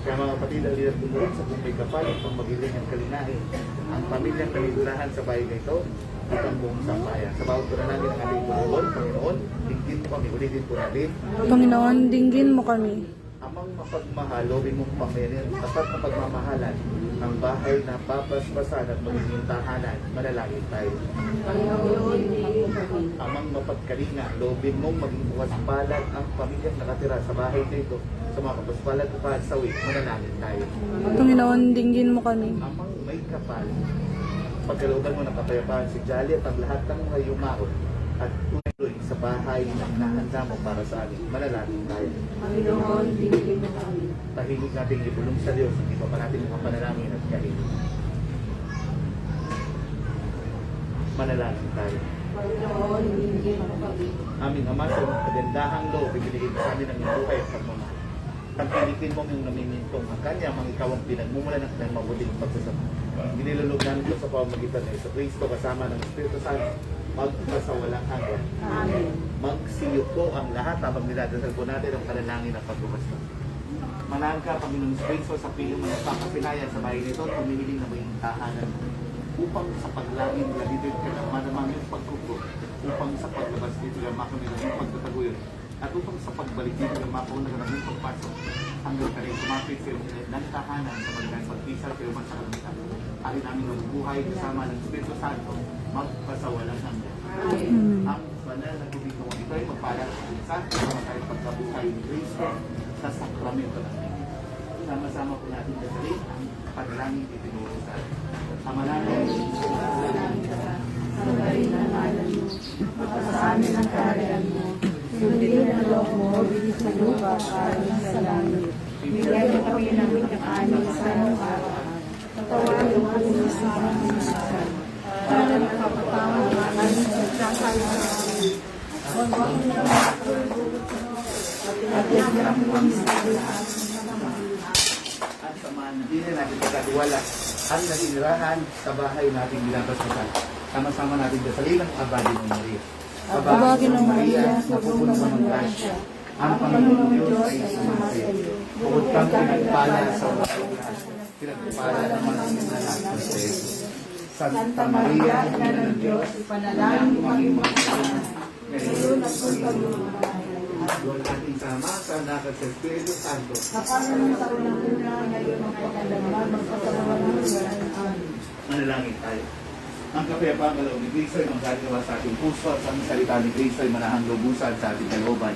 H: Kaya mga kapatid, ang lilang tumulit sa bumbay kapal upang magiling ang kalinahin. Ang pamilyang nalilulahan sa bahay na ito, at ang buong sambayan. Sa bawat ko na namin ang ating Panginoon, Panginoon, dinggin mo kami, ulitin po natin.
I: Panginoon, dinggin mo kami.
H: Amang mapagmahal, lobin mong pangyarin, tapat na pagmamahalan, ang bahay na papaspasan at magiging tahanan, manalangin tayo. Amang mapagkalinga, lobin mong maging bukas palad ang pamilyang nakatira sa bahay nito, sa mga kapaspalat o pasawi, manalangin tayo.
I: Panginoon, dinggin mo kami.
H: Amang may kapal, pagkalooban mo ng kapayapaan si Jolly at ang lahat ng mga yumao at tuloy sa bahay na hinahanda mo para sa amin. Manalangin tayo.
C: Panginoon, dinggin mo kami.
H: Tahimik natin ibulong sa Diyos, hindi pa natin mga panalangin at kainin. Manalangin tayo.
C: Panginoon, dinggin mo kami.
H: Aming Ama, sa kagandahang loob, ibinigay sa amin ang iyong buhay at pagmamahal. Tangkilikin mo yung namimintong ang kanya, mga ikaw ang pinagmumula ng kanyang mabuting pagsasama. Ginilulog namin ito sa pamamagitan ng Kristo kasama ng Espiritu Santo, magpasawalang hanggan.
C: Amen.
H: Magsiyok po ang lahat habang niladasal po natin ang panalangin at pagbubasta. Manahan ka, Panginoon Kristo, sa piling mo ng papasinayan sa bahay nito at humihiling na may tahanan upang sa paglangin lalidin ka ng manamang yung pagkuko, upang sa paglabas dito gama kami ng yung pagtataguyod, at upang sa pagbalik dito gama po na ng yung pagpasok, hanggang ka rin sumapit sa iyo ng tahanan sa pagkain pagkisal sa iyo man sa kalamitan. Alin namin ng buhay kasama ng Espiritu Santo, magpasawalang hanggan. Ang banal na tubig ng ito ay magpala sa isa, kasama tayo pagkabuhay ni Kristo sa sakramento ng Diyos. Sama-sama po natin dasalin ang paglangin itinuro sa atin. Sama natin,
C: Sambahin ang ngalan mo, mapasamin ang kaharian mo, sundin ang loob mo, bilis sa lupa, karin sa langit. Bigyan mo kami ng kanin sa anong araw. Tawarin mo kami sa aming minsan, para nakapatawang ang aming pagkakalaman. Huwag mo kami na at yan mo kami sa kalaan.
H: at samahan na din natin pagkatiwala ang natinirahan sa bahay nating binabasbasan. Sama-sama natin dasalin ang Aba ng Maria.
I: Aba ng Maria,
H: napupuno ng grasya. Ang Panginoon Diyos ay sumasayo. Bukod kang pinagpala sa mga lahat, pinagpala naman ang lahat ng Jesus. Santa Maria, Ina ng Diyos, ipanalangin mo ang mga kasalanan. Ngayon at kung pag-umahay. Doon ating sama sa anak at sa Espiritu Santo.
C: Kapanan sa unang-una, ngayon ang pagkalaman, magpasalaman ng Amen.
H: Manalangin tayo. Ang kapayapaang kaloob ni Kristo ay manggagawa sa ating puso at ang salita ni Kristo ay manahang lubusan sa ating kalooban.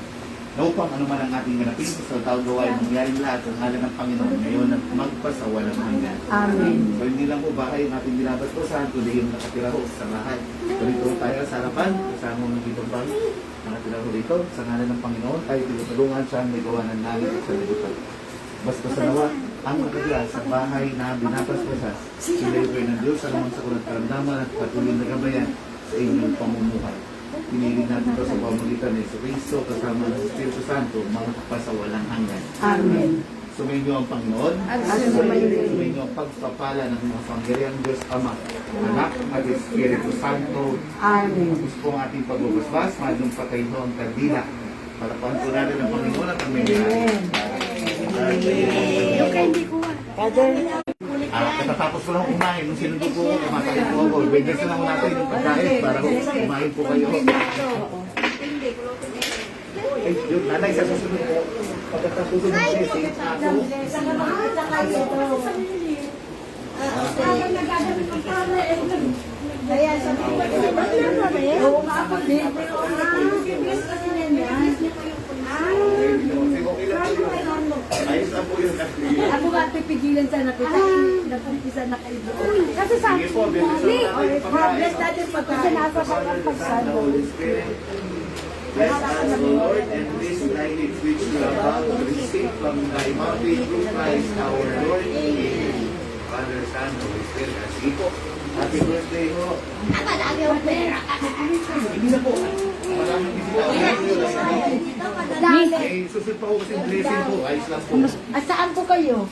H: na upang ano man ang ating ganapin sa taong gawain mangyaring lahat ang ngalan ng Panginoon ngayon at magpasawalang hanggan.
C: Amen.
H: So hindi lang po bahay ang ating binabasbasan, kundi yung nakatira ho sa bahay. So dito tayo sa harapan, kasama ng bitong bang nakatira ho dito. Sa ngalan ng Panginoon, tayo tinutulungan siya ang may gawa ng langit at sa libutan. Basta sa nawa, ang nakatira sa bahay na binabasbasan, sila'y ng Diyos sa naman sa kulang karamdaman at patuloy na gabayan sa inyong pamumuhay. Piniling natin ito sa pamagitan ni Cristo kasama ng Espiritu Santo, mga kapasawalang hanggan.
C: Amen.
H: Sumainyo ang Panginoon. Sumainyo ang pagpapala ng mga pangyariang Diyos Ama, Anak at Espiritu Santo.
C: Amen.
H: Tapos po ang ating pagbabasbas, malong patay ho ang kandila. Palapan po natin ang Panginoon at ang may katatapos ko lang kumain, nung sinundo po ko, kumakain po ako. Bigyan na lang natin yung pagkain para kumain po kayo. Ay, yun, nanay, sa susunod po. Pagkatapos ng blessing, ako. Ayos na po yung nakliyan.
C: Ako nga pipigilan sana kita. Napumpisa na kayo doon. Kasi sa
H: Sige po,
C: bless natin pagkasa nasa ng pagsalo.
H: Bless us, O Lord, and this life which we are about to receive from thy mouth through Christ our Lord. Amen. Father, Son, Holy Spirit. Sige po. Happy birthday ho. Hindi na po. Maraming busy po. Eh, susunod pa po kasi blessing po. Ayos lang po.
C: At saan po kayo?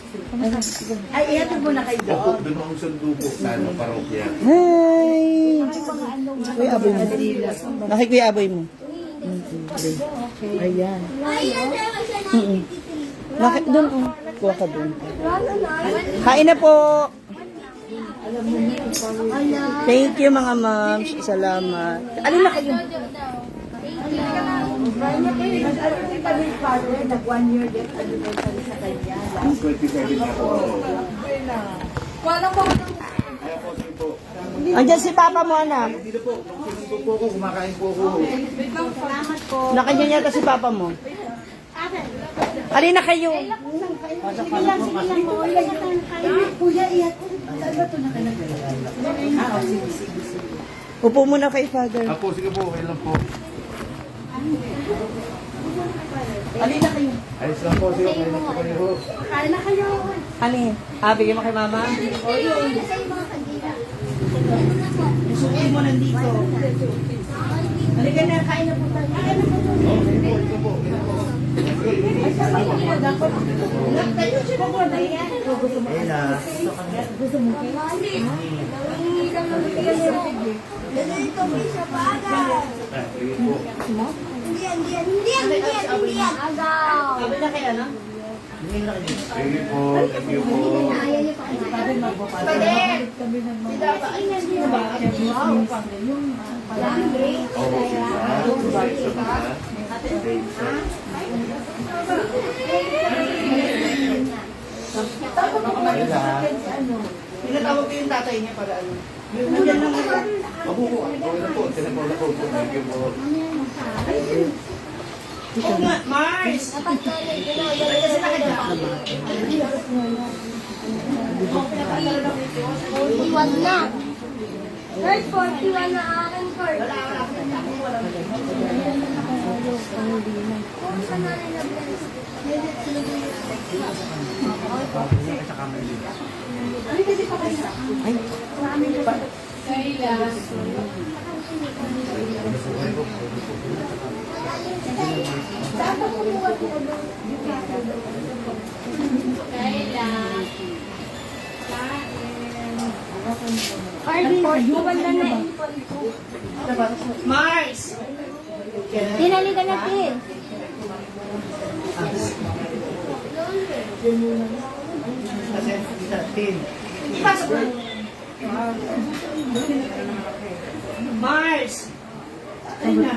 C: Ay, ihatid mo na kayo
H: Opo,
C: doon.
H: doon ang sundo po sa parokya.
F: Kuya aboy mo. Nakikuya aboy mo. Ayan. Doon, oh. Kuha ka doon. Kain na po. Thank you mga moms. Salamat. Alin na kayo?
C: Nag-1 year death anniversary sa kanya.
H: 27 na po.
C: Wala po.
H: Kaya po, sige po.
F: Andiyan si Papa mo, anak.
H: Hindi na po. Nung sinundo po ako, kumakain po ako.
F: Nakanya niya si Papa mo. Alin na kayo?
C: Kuya, ihat. Saan ba ito nakalagay?
F: Upo muna kay Father.
H: Apo, sige po. Okay lang po.
F: Alin na kayo?
H: Ayos lang po. Sige, okay lang po kayo.
C: Kain na kayo.
F: Alin? Bigyan mo kay Mama? Susukin mo nandito. Halika na, kain na po tayo.
H: Ito po.
F: Sabi na kay ano?
H: Sige po. Thank you po. Oo, sila.
F: Pinatawag ko yung tatay niya para ano.
H: Nandiyan lang ako. Opo po. Okay lang po. Tinapol na po. Thank you po.
F: Oo nga, Mars!
B: 41 na. Third, 41 na akin, Kurt. Kung saan na rin na-bless?
F: Mars!
B: Dinalikan natin.
F: Ipasok mo. Mars! Ayun na.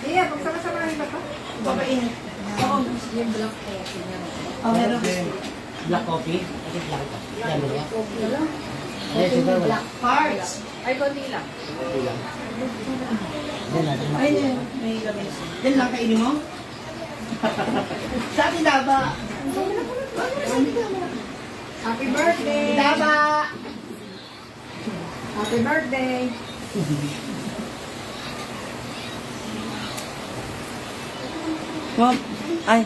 C: Iya, pagsama-samahin ba ito?
F: Papainit. Oo. Oh, meron.
A: Black coffee? Ito black ito. Yan ba yan? Yes, sugar wala.
F: Parts.
A: Ito lang. Yan natin.
D: Ay, may gamis. Yan lang kainin mo? Sa akin daba.
C: Happy birthday!
D: Daba!
C: Happy birthday!
D: Mom, ay.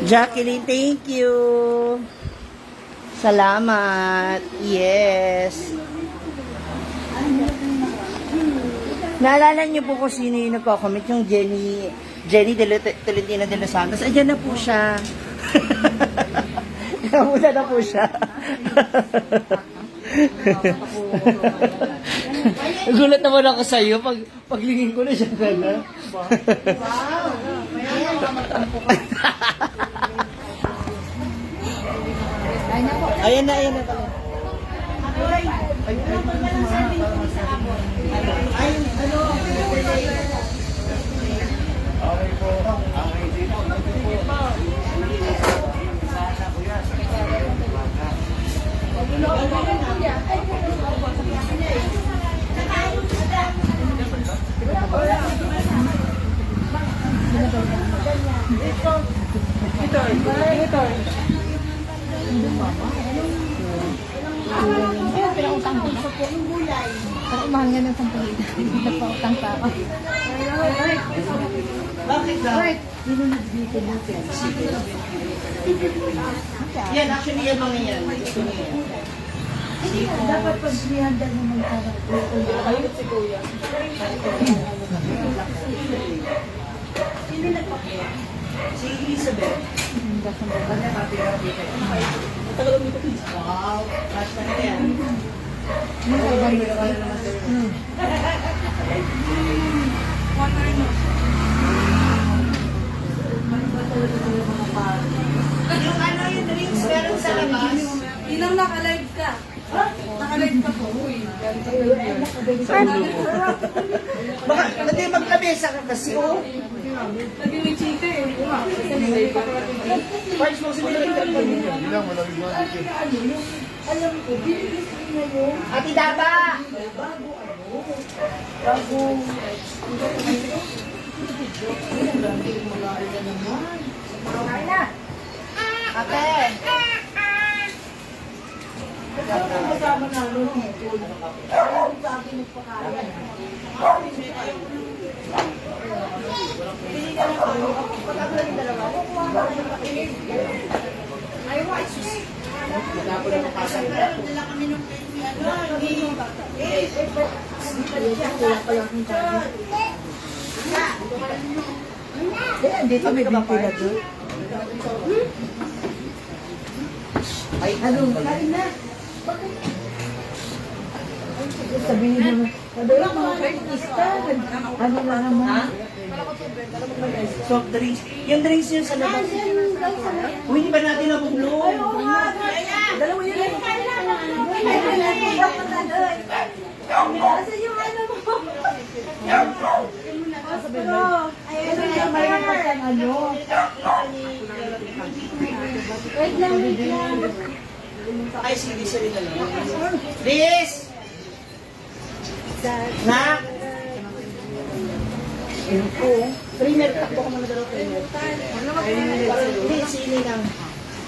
D: Jacqueline, thank you. Salamat. Yes. Naalala niyo po kung sino yung nagko-comment, yung Jenny Tolentino de los Santos. Ayan na po siya. Nauna na po siya. Gulat naman ako sa iyo paglingin ko na siya gana. Ayan na pala.
I: Mahal nga ng sampalita. Nagpautang pa ako.
D: Bakit daw? Yan, actually yan mga yan. Gusto niya yan.
C: Dapat pag nihanda mo magkakaroon.
F: Ayun si Kuya.
D: Si Elizabeth. Wow, cash na yan. Yung ano, yung drinks meron sa labas.
C: Ilang naka-live ka? Naka-live ka po.
D: Baka, hindi magkabesa ka kasi, oh.
C: Naging may chika eh.
D: Parts mo, sinilagay ka pa niya.
C: Alam ko, binilis niya yun.
D: Ati Daba! Ate!
C: Kasama na nun dito. Ayaw sa akin nagpakain. Dito may bintila doon.
D: Ay,
C: Ano? Kain na. Sabihin mo, sabihin mo, artista, ano na naman?
D: soft drinks. Yung drinks yun sa labas. Uy, hindi ba natin nabuglo?
C: Dalawa yun. Asa yung ano mo? Ayun na mayroon pa siyang ano. Wait lang.
D: Ay, si Lisa rin na lang. Liz! Na? Ayun po. Trainer, takbo ka muna dalaw trainer. Hindi, sili lang.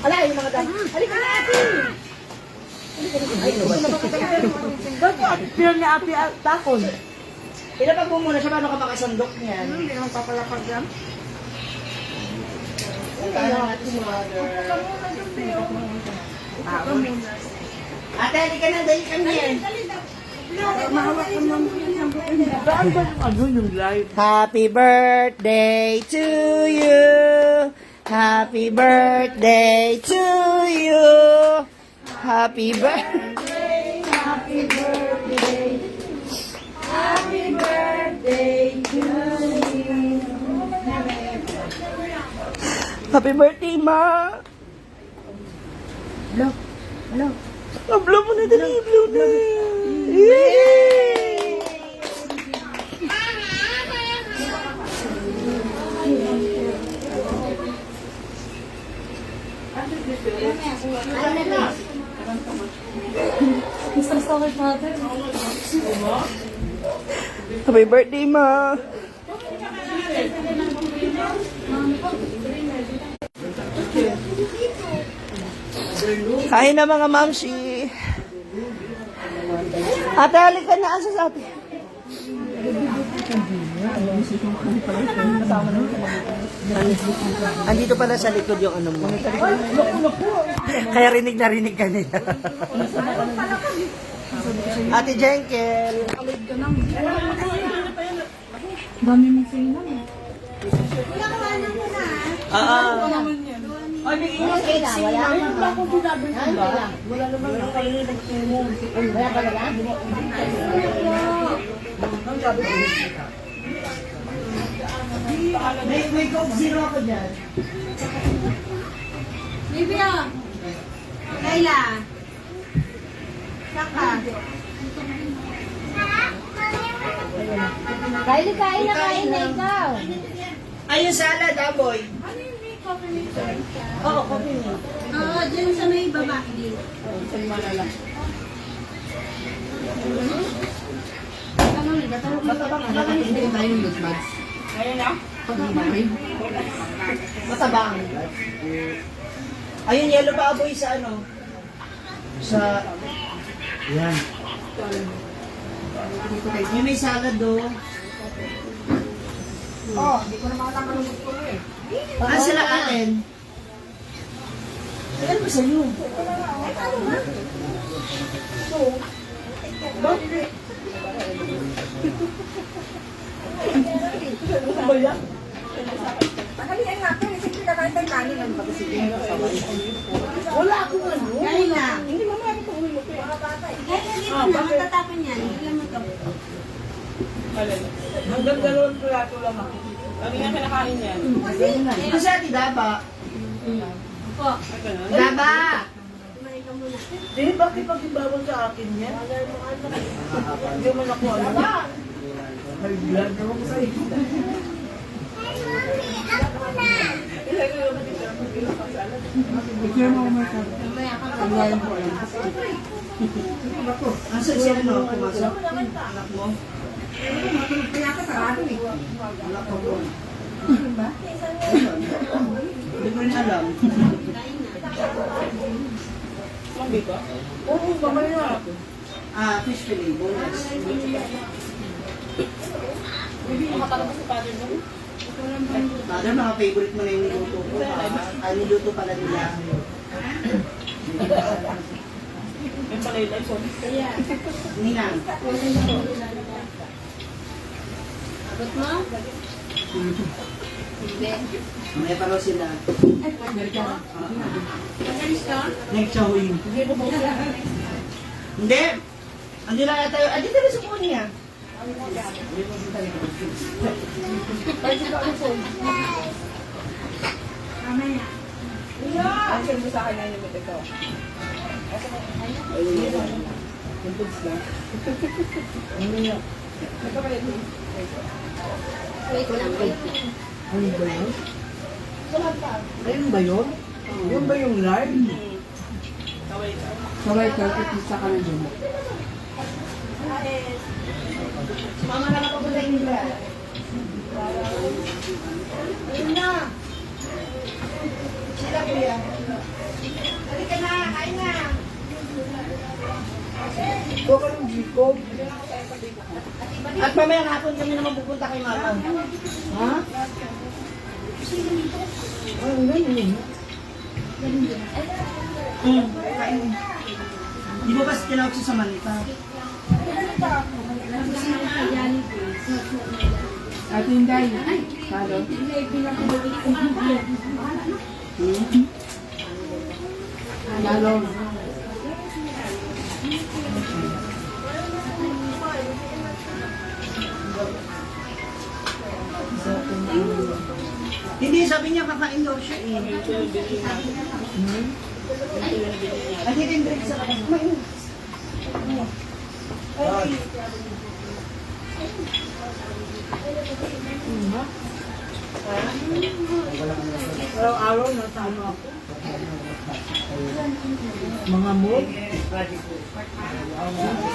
D: Ala, yung mga dami. Halika na, ate! Ay, no ba?
C: Pero ni ate takon.
D: Ilapag mo muna siya, paano ka makasandok niyan?
C: Hindi naman papalapag yan.
D: Paano natin si mother? Ate, halika na, dahil kami yan.
C: Mahawak ka ng saan ba yung ano yung live?
D: Happy birthday to you. Happy birthday to you. Happy birthday.
C: Happy birthday. Happy birthday to you.
D: Happy birthday, Ma.
C: Blow. Blow.
D: Blow mo na, dali. Blow na. Yay!
C: Stress ako kay father.
D: Happy birthday, ma! Kain na mga mamsi. Ate, halika na. Asa sa ate? Andito pala sa likod yung ano mo. Kaya rinig na rinig ka nila. Ate Jenkel.
I: Dami mong sinang.
D: Ay, may ingat exing na. May Coke Zero ako dyan.
E: Livia! Kayla! Saka!
B: Kylie, kain na ikaw.
D: Ay, yung salad, boy. Oo, coffee mo.
E: Oo, dyan sa may baba.
D: Matabang. Ayun, yellow baboy sa ano? Sa... Yan. Yung may salad do. Oh, hindi ko na makatama ng gusto mo eh. Sila atin? Ano ba sa'yo? Ano ba yan? Wala akong ano.
E: Kayla! Hindi mo mga ito ulo. Kayla, dito na. Matatapon yan. Hindi lang magkapot.
F: Hanggang dalawang plato lang ako. Lagi nga kinakain yan.
D: Ito sa ati Daba.
E: Po.
D: Daba!
F: Di, bakit pag ibawal sa akin yan? Hindi mo na ko alam. May blood na ako sa'yo.
D: Asan siya ano? Pumasok? Anak mo? Wala ko po. Hindi ko rin alam.
F: Mami ka? Oo, mamaya.
D: Fish fillet, bonus.
F: Hindi mo matalabas sa father mo?
D: Father, mga favorite mo na yung niluto ko. Niluto pala nila.
F: Yung pala yung life.
D: Ninang.
E: Abot mo?
D: May pala sila.
E: Pagalis ka?
D: Next showing. Hindi. Andi na tayo. Andi tayo sa phone niya.
E: Mamaya.
F: Ang send mo sa akin na yung limit ito. Yung foods lang.
E: Wait lang, wait.
A: Ayun ba yun? Ayun ba yun? Yun ba yung live? Sabay ka, sa kanan dyan.
D: Mama na nakapunta yung nila. Ayun na. Sila kuya. Halika na, kain na.
A: Ito ka ng Jacob.
D: At mamaya hapon kami naman pupunta kay mama.
A: Ha? Ay, ganyan.
D: Di ba ba tinawag siya sa Manita?
A: Ate Inday. Halo. Halo.
D: Hindi, sabi niya kakain daw siya eh. Ay, hindi rin drink sa kapag.
A: Araw-araw na tama ako. Mga mood.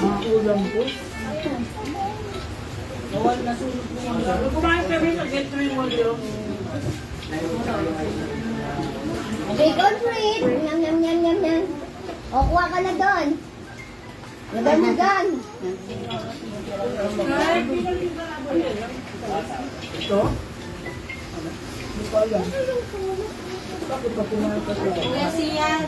A: Mga ulam ko.
F: Bawal na sunod mo. Kumain kami sa gateway mo yung...
B: Okay, go for it. Yum, yum, yum, yum, yum. O, kuha ka na doon. Laban na doon.
E: Kuya Sian.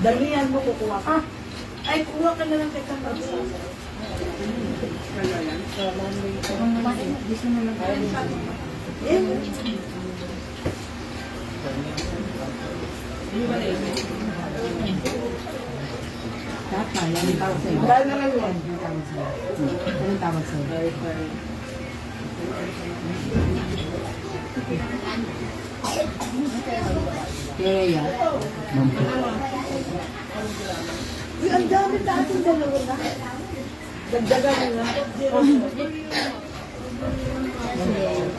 F: Dalihan mo kukuha ka. Ay, kuha ka na lang kay Kapag. Dahil na lang yan. Anong tawag sa'yo? Kaya Uy, ang dami ating dalawa na. Dagdagan mo na.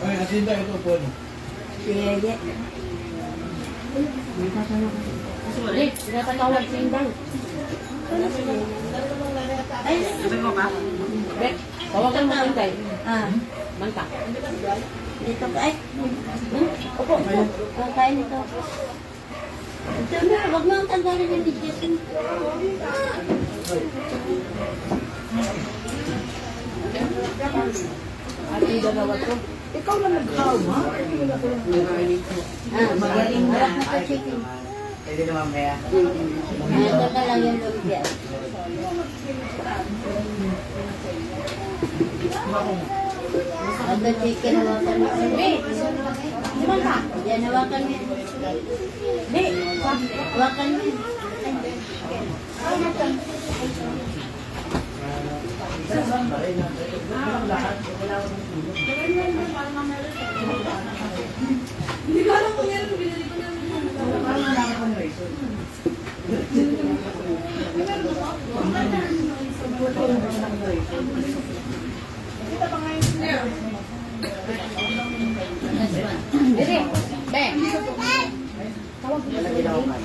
A: Ay, asinda ito po.
F: Kaya
E: Pinapatawag sa indang. Ay,
F: sabi mo ba?
E: Bek, tawagan mo hintay. Mangka. Dito ka, ay. Opo, kain ito. Ito na, huwag mo ang tanggalin yung digit.
F: Ating dalawa to. Ikaw na naghawa.
E: Magaling na.
D: Pwede naman kaya.
E: Ito na lang yung lumpia. Ito chicken, hawakan mo. Yan, hawakan mo. Hawakan mo.
F: Hindi ko alam kung yan. Binili ko namin.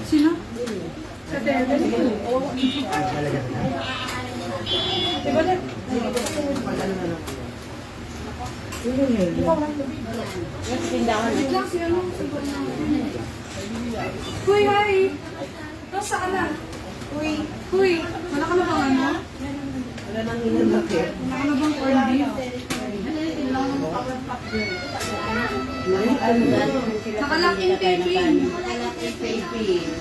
F: Sino? Sa Devin. Diba na? Huy, hi! Nasaan na? Huy, wala ka na bang ano? Wala nang inalakit. Wala ka na bang corned beef? Nakalaking taping.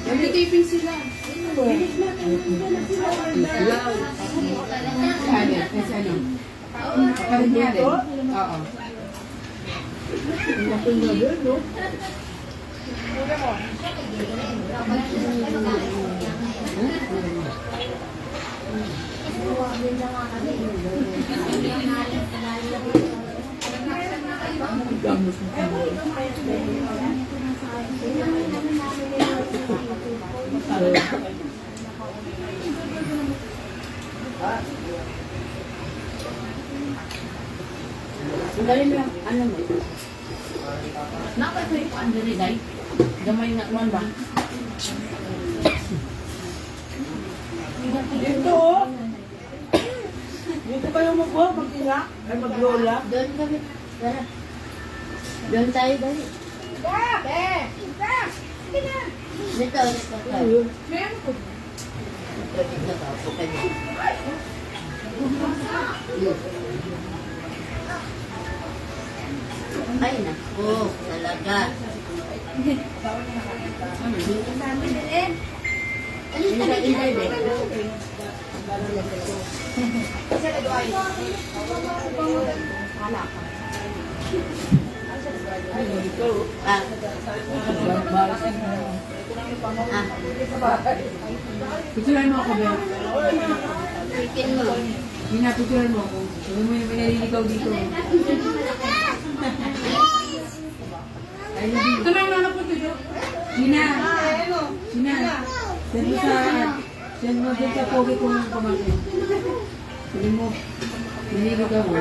F: Nag-taping sila.
G: Oo.
E: Tanggalin mo yung ano mo. Nakapasay ko ang dali, gamay na naman ba?
G: Dito, oh. Dito kayo mag-ina, ay mag-lola.
E: Doon kami. Tara. Doon tayo dali. Dito. Dito ako kayo. Ay, naku, talaga.
C: Picturean mo ako, Ben.
E: Chicken mo.
C: Nina, picturean mo ako. Sabi mo yung naliligaw dito. Ito na yung anak ko dito. Nina. Nina. Send mo dun sa pogi ko ng pamangkin. Sabi mo, naliligaw mo.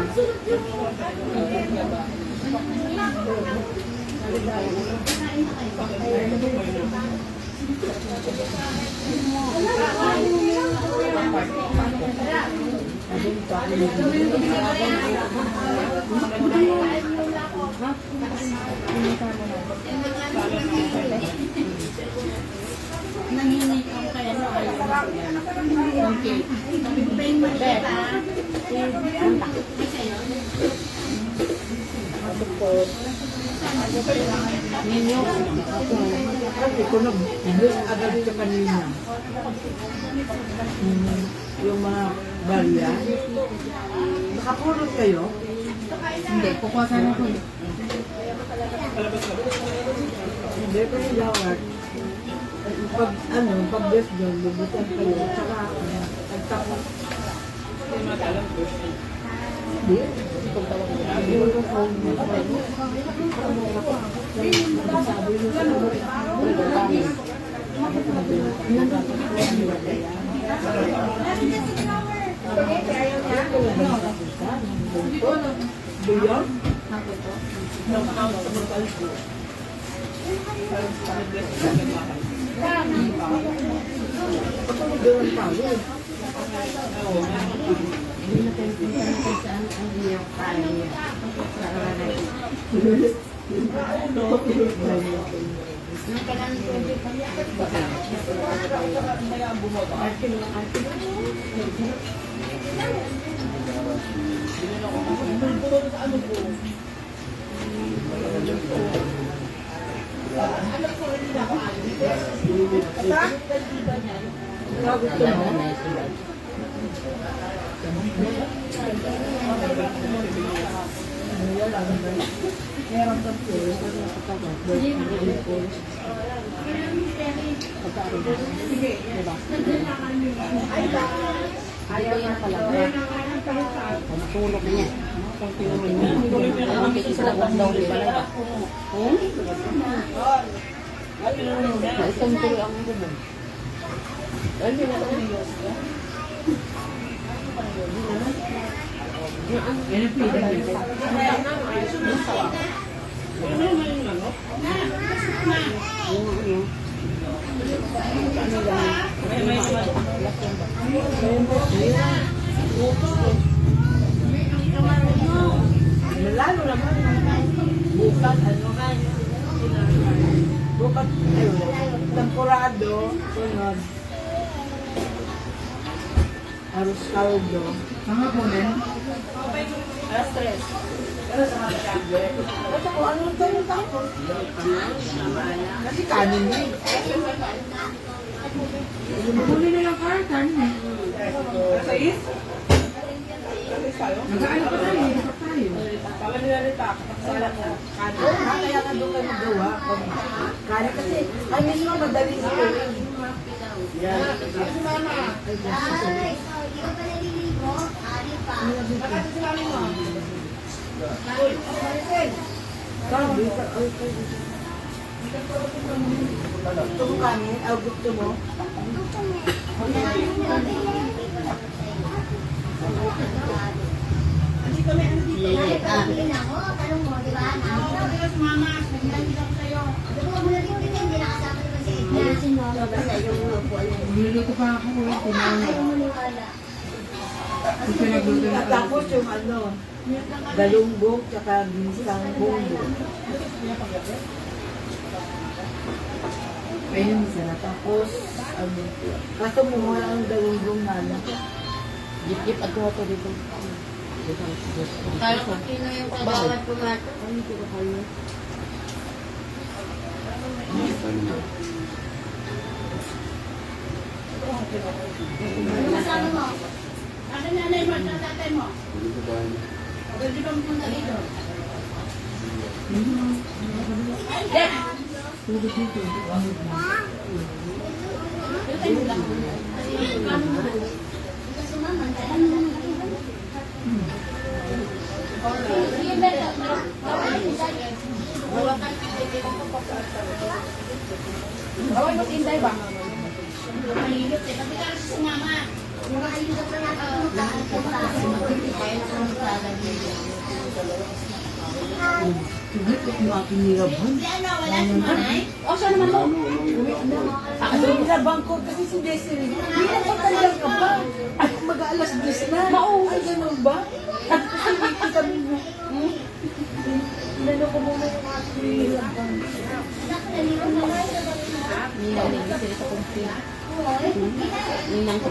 E: Nangingi ko kaya na ayaw. Okay.
C: Ninyo, ito nag-bless agad sa kanina. Yung mga barya. Nakapulot kayo? Hindi, kukuha sana ko. Hindi, kasi lawat. Pag bless doon, bubutan kayo. Saka, nagtapos. Hindi.
E: Hindi na tayo punta na tayo saan ang iyong kaya. Yung kailangan ko ayaw yan pala. Tulog niya. Itong tuloy ang bubong.
C: Lalo naman. Bukas, bukas, temporado, sunod. Arroz caldo. Tama po din.
F: Alas 3.
C: Ito po, ano ito yung tapos? Kasi kanin eh. Bumuli na yung kartan eh.
G: Sa is?
C: Nag-ano pa tayo, hindi pa tayo.
G: Baka nilalita. Salat na.
C: Kaya nga doon kayo magawa. Kanin kasi, ay mismo madali sa kanin. Gusto mo kanin? Gusto mo?
B: Sabihin ako, tanong mo, di ba? Mama, huwag mo na rin hindi nakasama naman si Edna.
C: Niluluto pa ako.
B: Ayaw mo niwala.
D: Tapos yung ano, galunggong tsaka ginisang bumbo. Ayun, masarap. Tapos, ano, kaso mo wala ang galunggong na ano.
E: Dip-dip at tuwa dito. Kaya ko sino yung kagawad pumato. Ano ko ba kayo?
B: Masama mo.
F: Ano nanay mo, sa tatay mo? Pwede bang punta dito?
I: Bawal mag-intay ba?
F: Mahilip eh. Tapi ka sa mama. Hindi ano, wala si manay?
I: O, saan naman to?
D: Nabang ko kasi si Desiree. Hindi na patanggal ka ba? Ay, mag-aalas 10 na. Ay, ganun ba? Kasi hindi kami mo. Inano ko muna yung aking labang.
E: Ninang nila sila sa kumpi. Ninang ko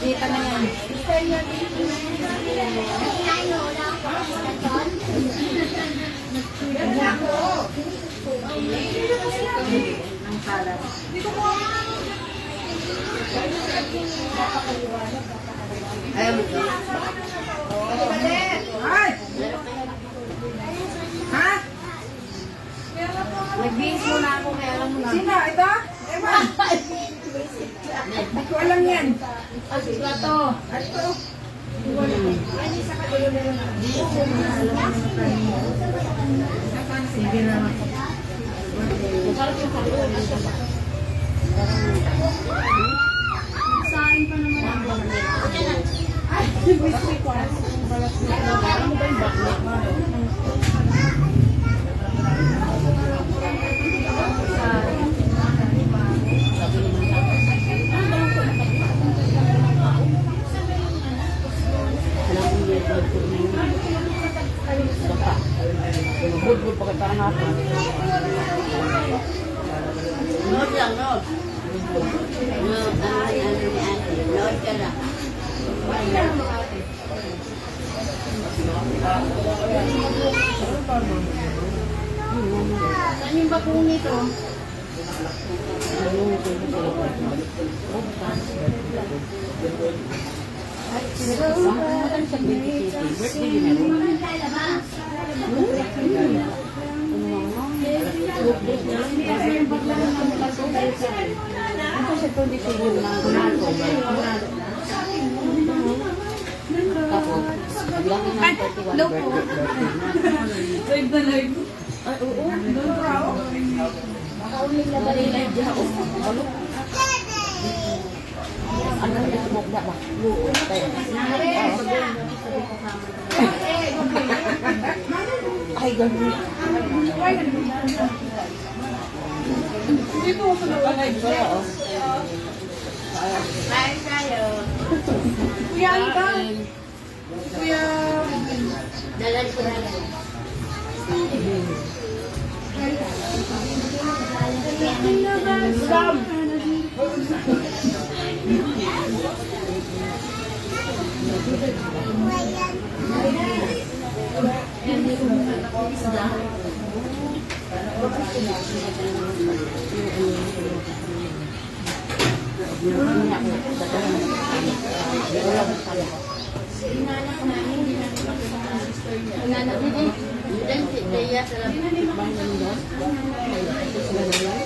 I: Dito na yan.
E: ayaw mo ito.
I: Nag-beans muna ako, kaya alam mo na.
C: Sino? Ito? Emma? Hindi ko alam yan.
I: Plato.
C: Sige na.
B: Sain pa naman ako.
E: Budbud pa kita ang hapon. Nood lang, nood. Nood, ano ni ate. Nood ka lang.
B: Saan yung bakong nito?
C: Live na live.
E: Ay, oo. Live dyan ako. Ano na yung smoke na ba? Ay, gano'n.
C: Dito ako na live.
E: Kain tayo.
C: Kuya, ano ka? Kuya.
E: Dalan ko na lang.
C: Sam.
E: Hindi ako. Wala ko pala.
B: Inanak namin, hindi namin makita ang sister niya.
E: Inanak mo eh. Then, si Dea sa bang doon. Sila na lang.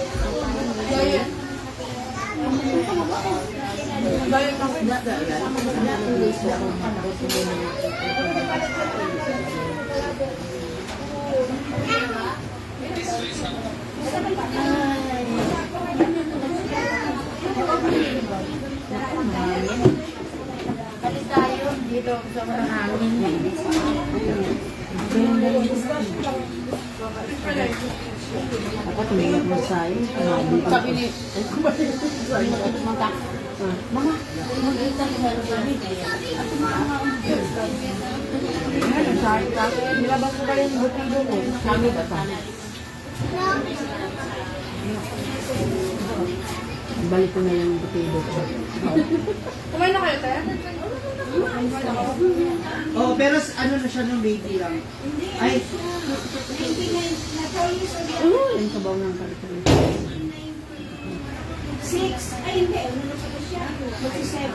B: Alis tayo dito sa mga hangin.
E: Ako tumingin mo sa'yo. Sabi ni, Mama, mag-isa ka sa
C: Nilabas ko ba yung butang doon?
E: Sabi ba sa? Balik ko na yung butido ko.
C: Kumain na kayo, Ted?
D: Oh, pero ano na siya nung baby lang. Ay,
E: Yung sabaw ng kalitan.
B: 6. Ay, hindi. Ano na pa siya? Magsi 7.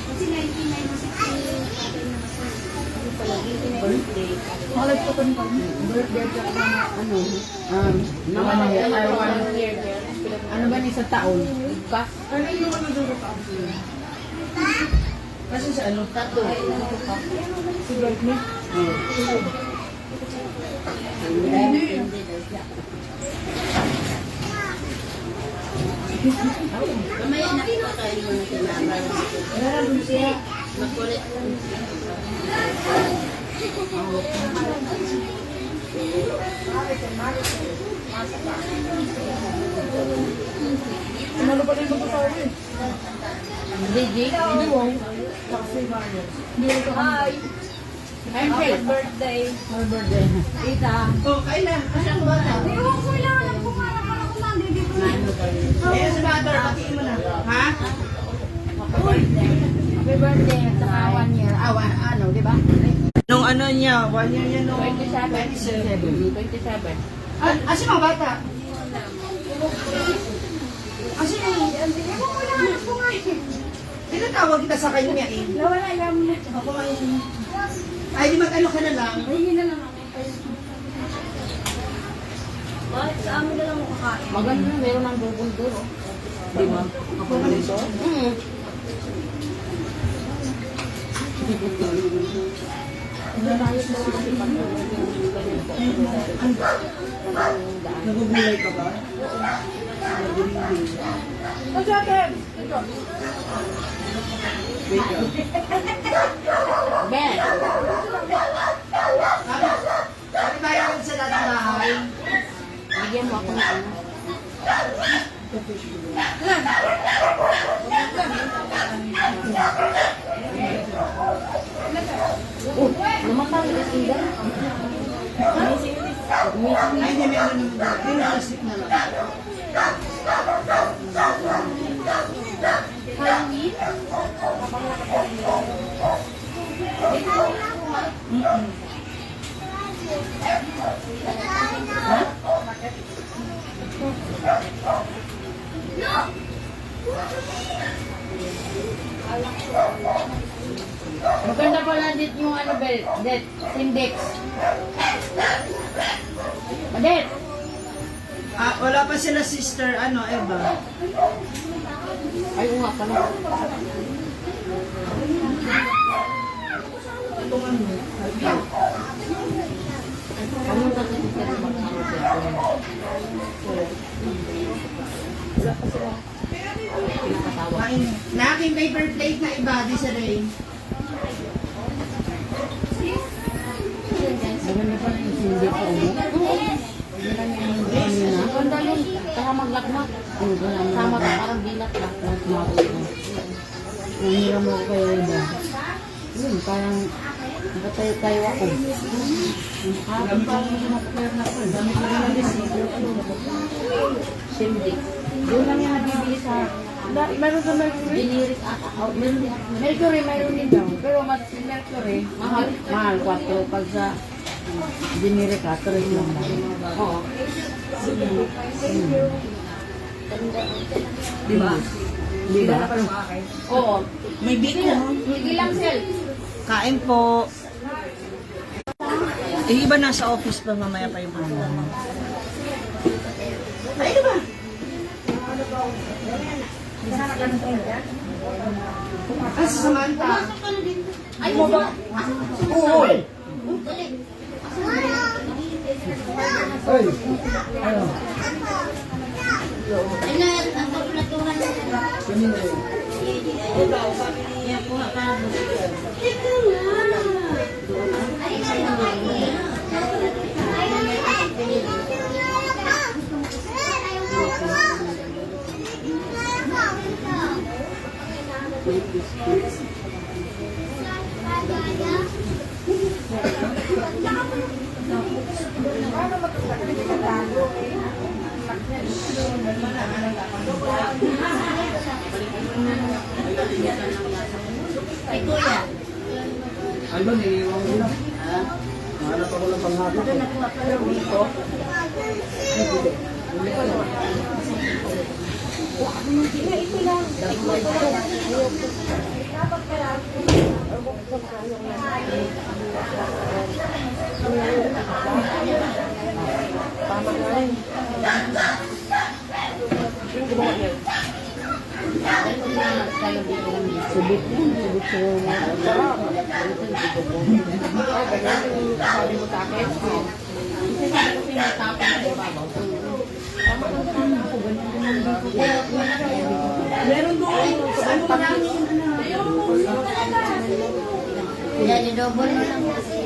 B: Kasi 99 na 60.
E: Birthday.
C: Malag ko kung birthday ka na ano.
E: Naman ano ba ni sa taon? Ka?
C: Ano yung ano doon ka?
D: kasi sa ano?
E: Tato.
C: Si Britney?
E: Mamaya nakita tayo mo na si Mama.
C: Meron siya.
E: Makulit.
C: Ano pa rin ba sa akin?
E: Gigi?
C: Hindi mo. Kasi Mario. Hindi ko
F: Hi!
E: Happy
F: Birthday!
E: Happy birthday. Tita.
D: Oh, kailan? Kasi ang bata.
B: Ewan ko lang. Alam ko nga naman ako nandito.
E: Nano tayo.
D: Eh, si mother, patiin mo na. Ha?
E: Happy birthday at saka 1 year. Ano, di ba?
D: Nung ano niya, 1 year niya nung
E: 27. 27.
D: si mga bata.
B: Kasi ewan ko lang. Alam ko nga eh.
D: Tinatawag kita sa kanya eh.
B: Nawala lang na.
D: Ako ngayon. Ay, di mag-ano ka na lang.
B: Ay, yun na lang ako.
F: Bakit sa amin na lang mo kakain?
E: Maganda, meron ng bubong doon. Oh. Di ba?
D: Ako ka dito? Nagugulay ka ba?
C: Ano sa akin?
D: Wait lang.
E: Ben!
D: Sabi ba yung sa dating bahay?
E: Bigyan mo ako ng ano. Namatay na sila.
D: Ay, hindi meron ng plastic na lang.
E: Maganda pala dito yung ano, Bel. Det, index. Det!
D: Ah, wala pa sila sister, ano, Eva.
E: Ay, nga pala. Anong tatapos ka naman
D: Kain. Na aking paper plate na iba, di sa Ray.
E: Maganda pala yung hindi ko mo. Maganda yun. Kaya maglakmak. Sama ka parang bilat ka. Nangira mo ako kayo iba. Yun, parang nakatayo-tayo ako. Habang parang sumakapir na ako. Dami ko na Sindi. Doon lang yung nabibili sa...
C: Meron sa Mercury?
E: Dinirik ata. Meron din ako.
C: Mercury, mayroon din daw. Pero mas Mercury,
E: Mahal. Mahal. 4. Pag sa dinirik ka, 3 lang. Oo.
D: Di ba? Di ba? Oo. May biko.
E: Hindi lang, sir.
D: Kain po. Eh, iba nasa office pa, mamaya pa yung programa. Ay, diba? Ah, si Samantha.
E: Ay, mo ba?
D: Oo.
E: Dali. Ay, na, ang kapulatuhan na. Yan po, akabo. Teka nga. Ay, ay, kuya.
A: Ano, naiiwan ko na. Hanap ako ng panghapon.
E: Yan, i-double mo lang kasi.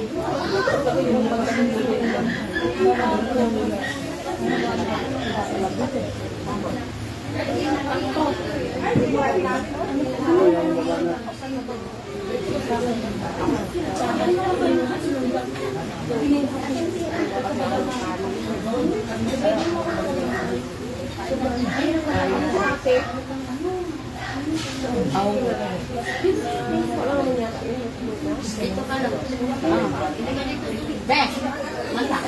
E: Dito ka lang. Bes! Mata!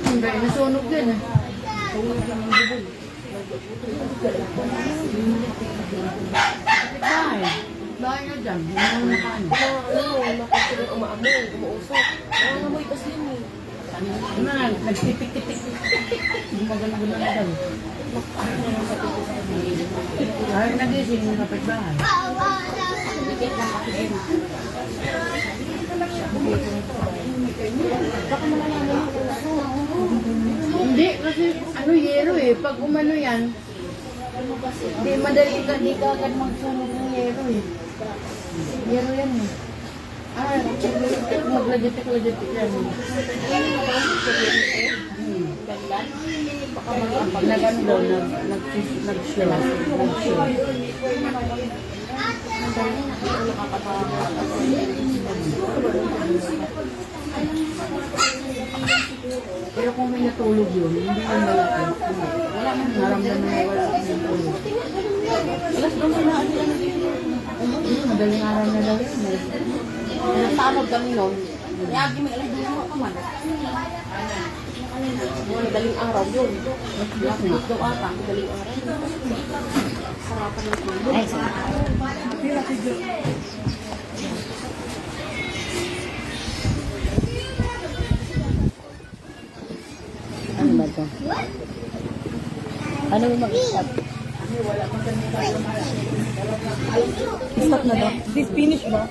C: Hindi, nasunog din eh. Bahay na dyan. Nagtipik-tipik. Hindi maganda na dyan. Ay, nagising yung kapitbahay. Hindi, kasi ano yero eh. Pag umano yan, hindi madali ka, di ka agad magsunog ng yero eh. Yero yan eh. Ah, maglagitik-lagitik yan eh. Pag nagano, nag-show. Pero kung may natulog yun, hindi man malaki. Wala man naramdaman na wala akong tulog. Alas ba na madaling araw na daw yun.
E: Natawag kami noon. Yagi may alas doon ka man. Madaling araw yun. Lakot daw ata. Madaling araw. Sarapan ng tulog. Ay, sarapan.
C: Ano ba ito? Ano yung mag-stop? Stop na ba? This finish ba?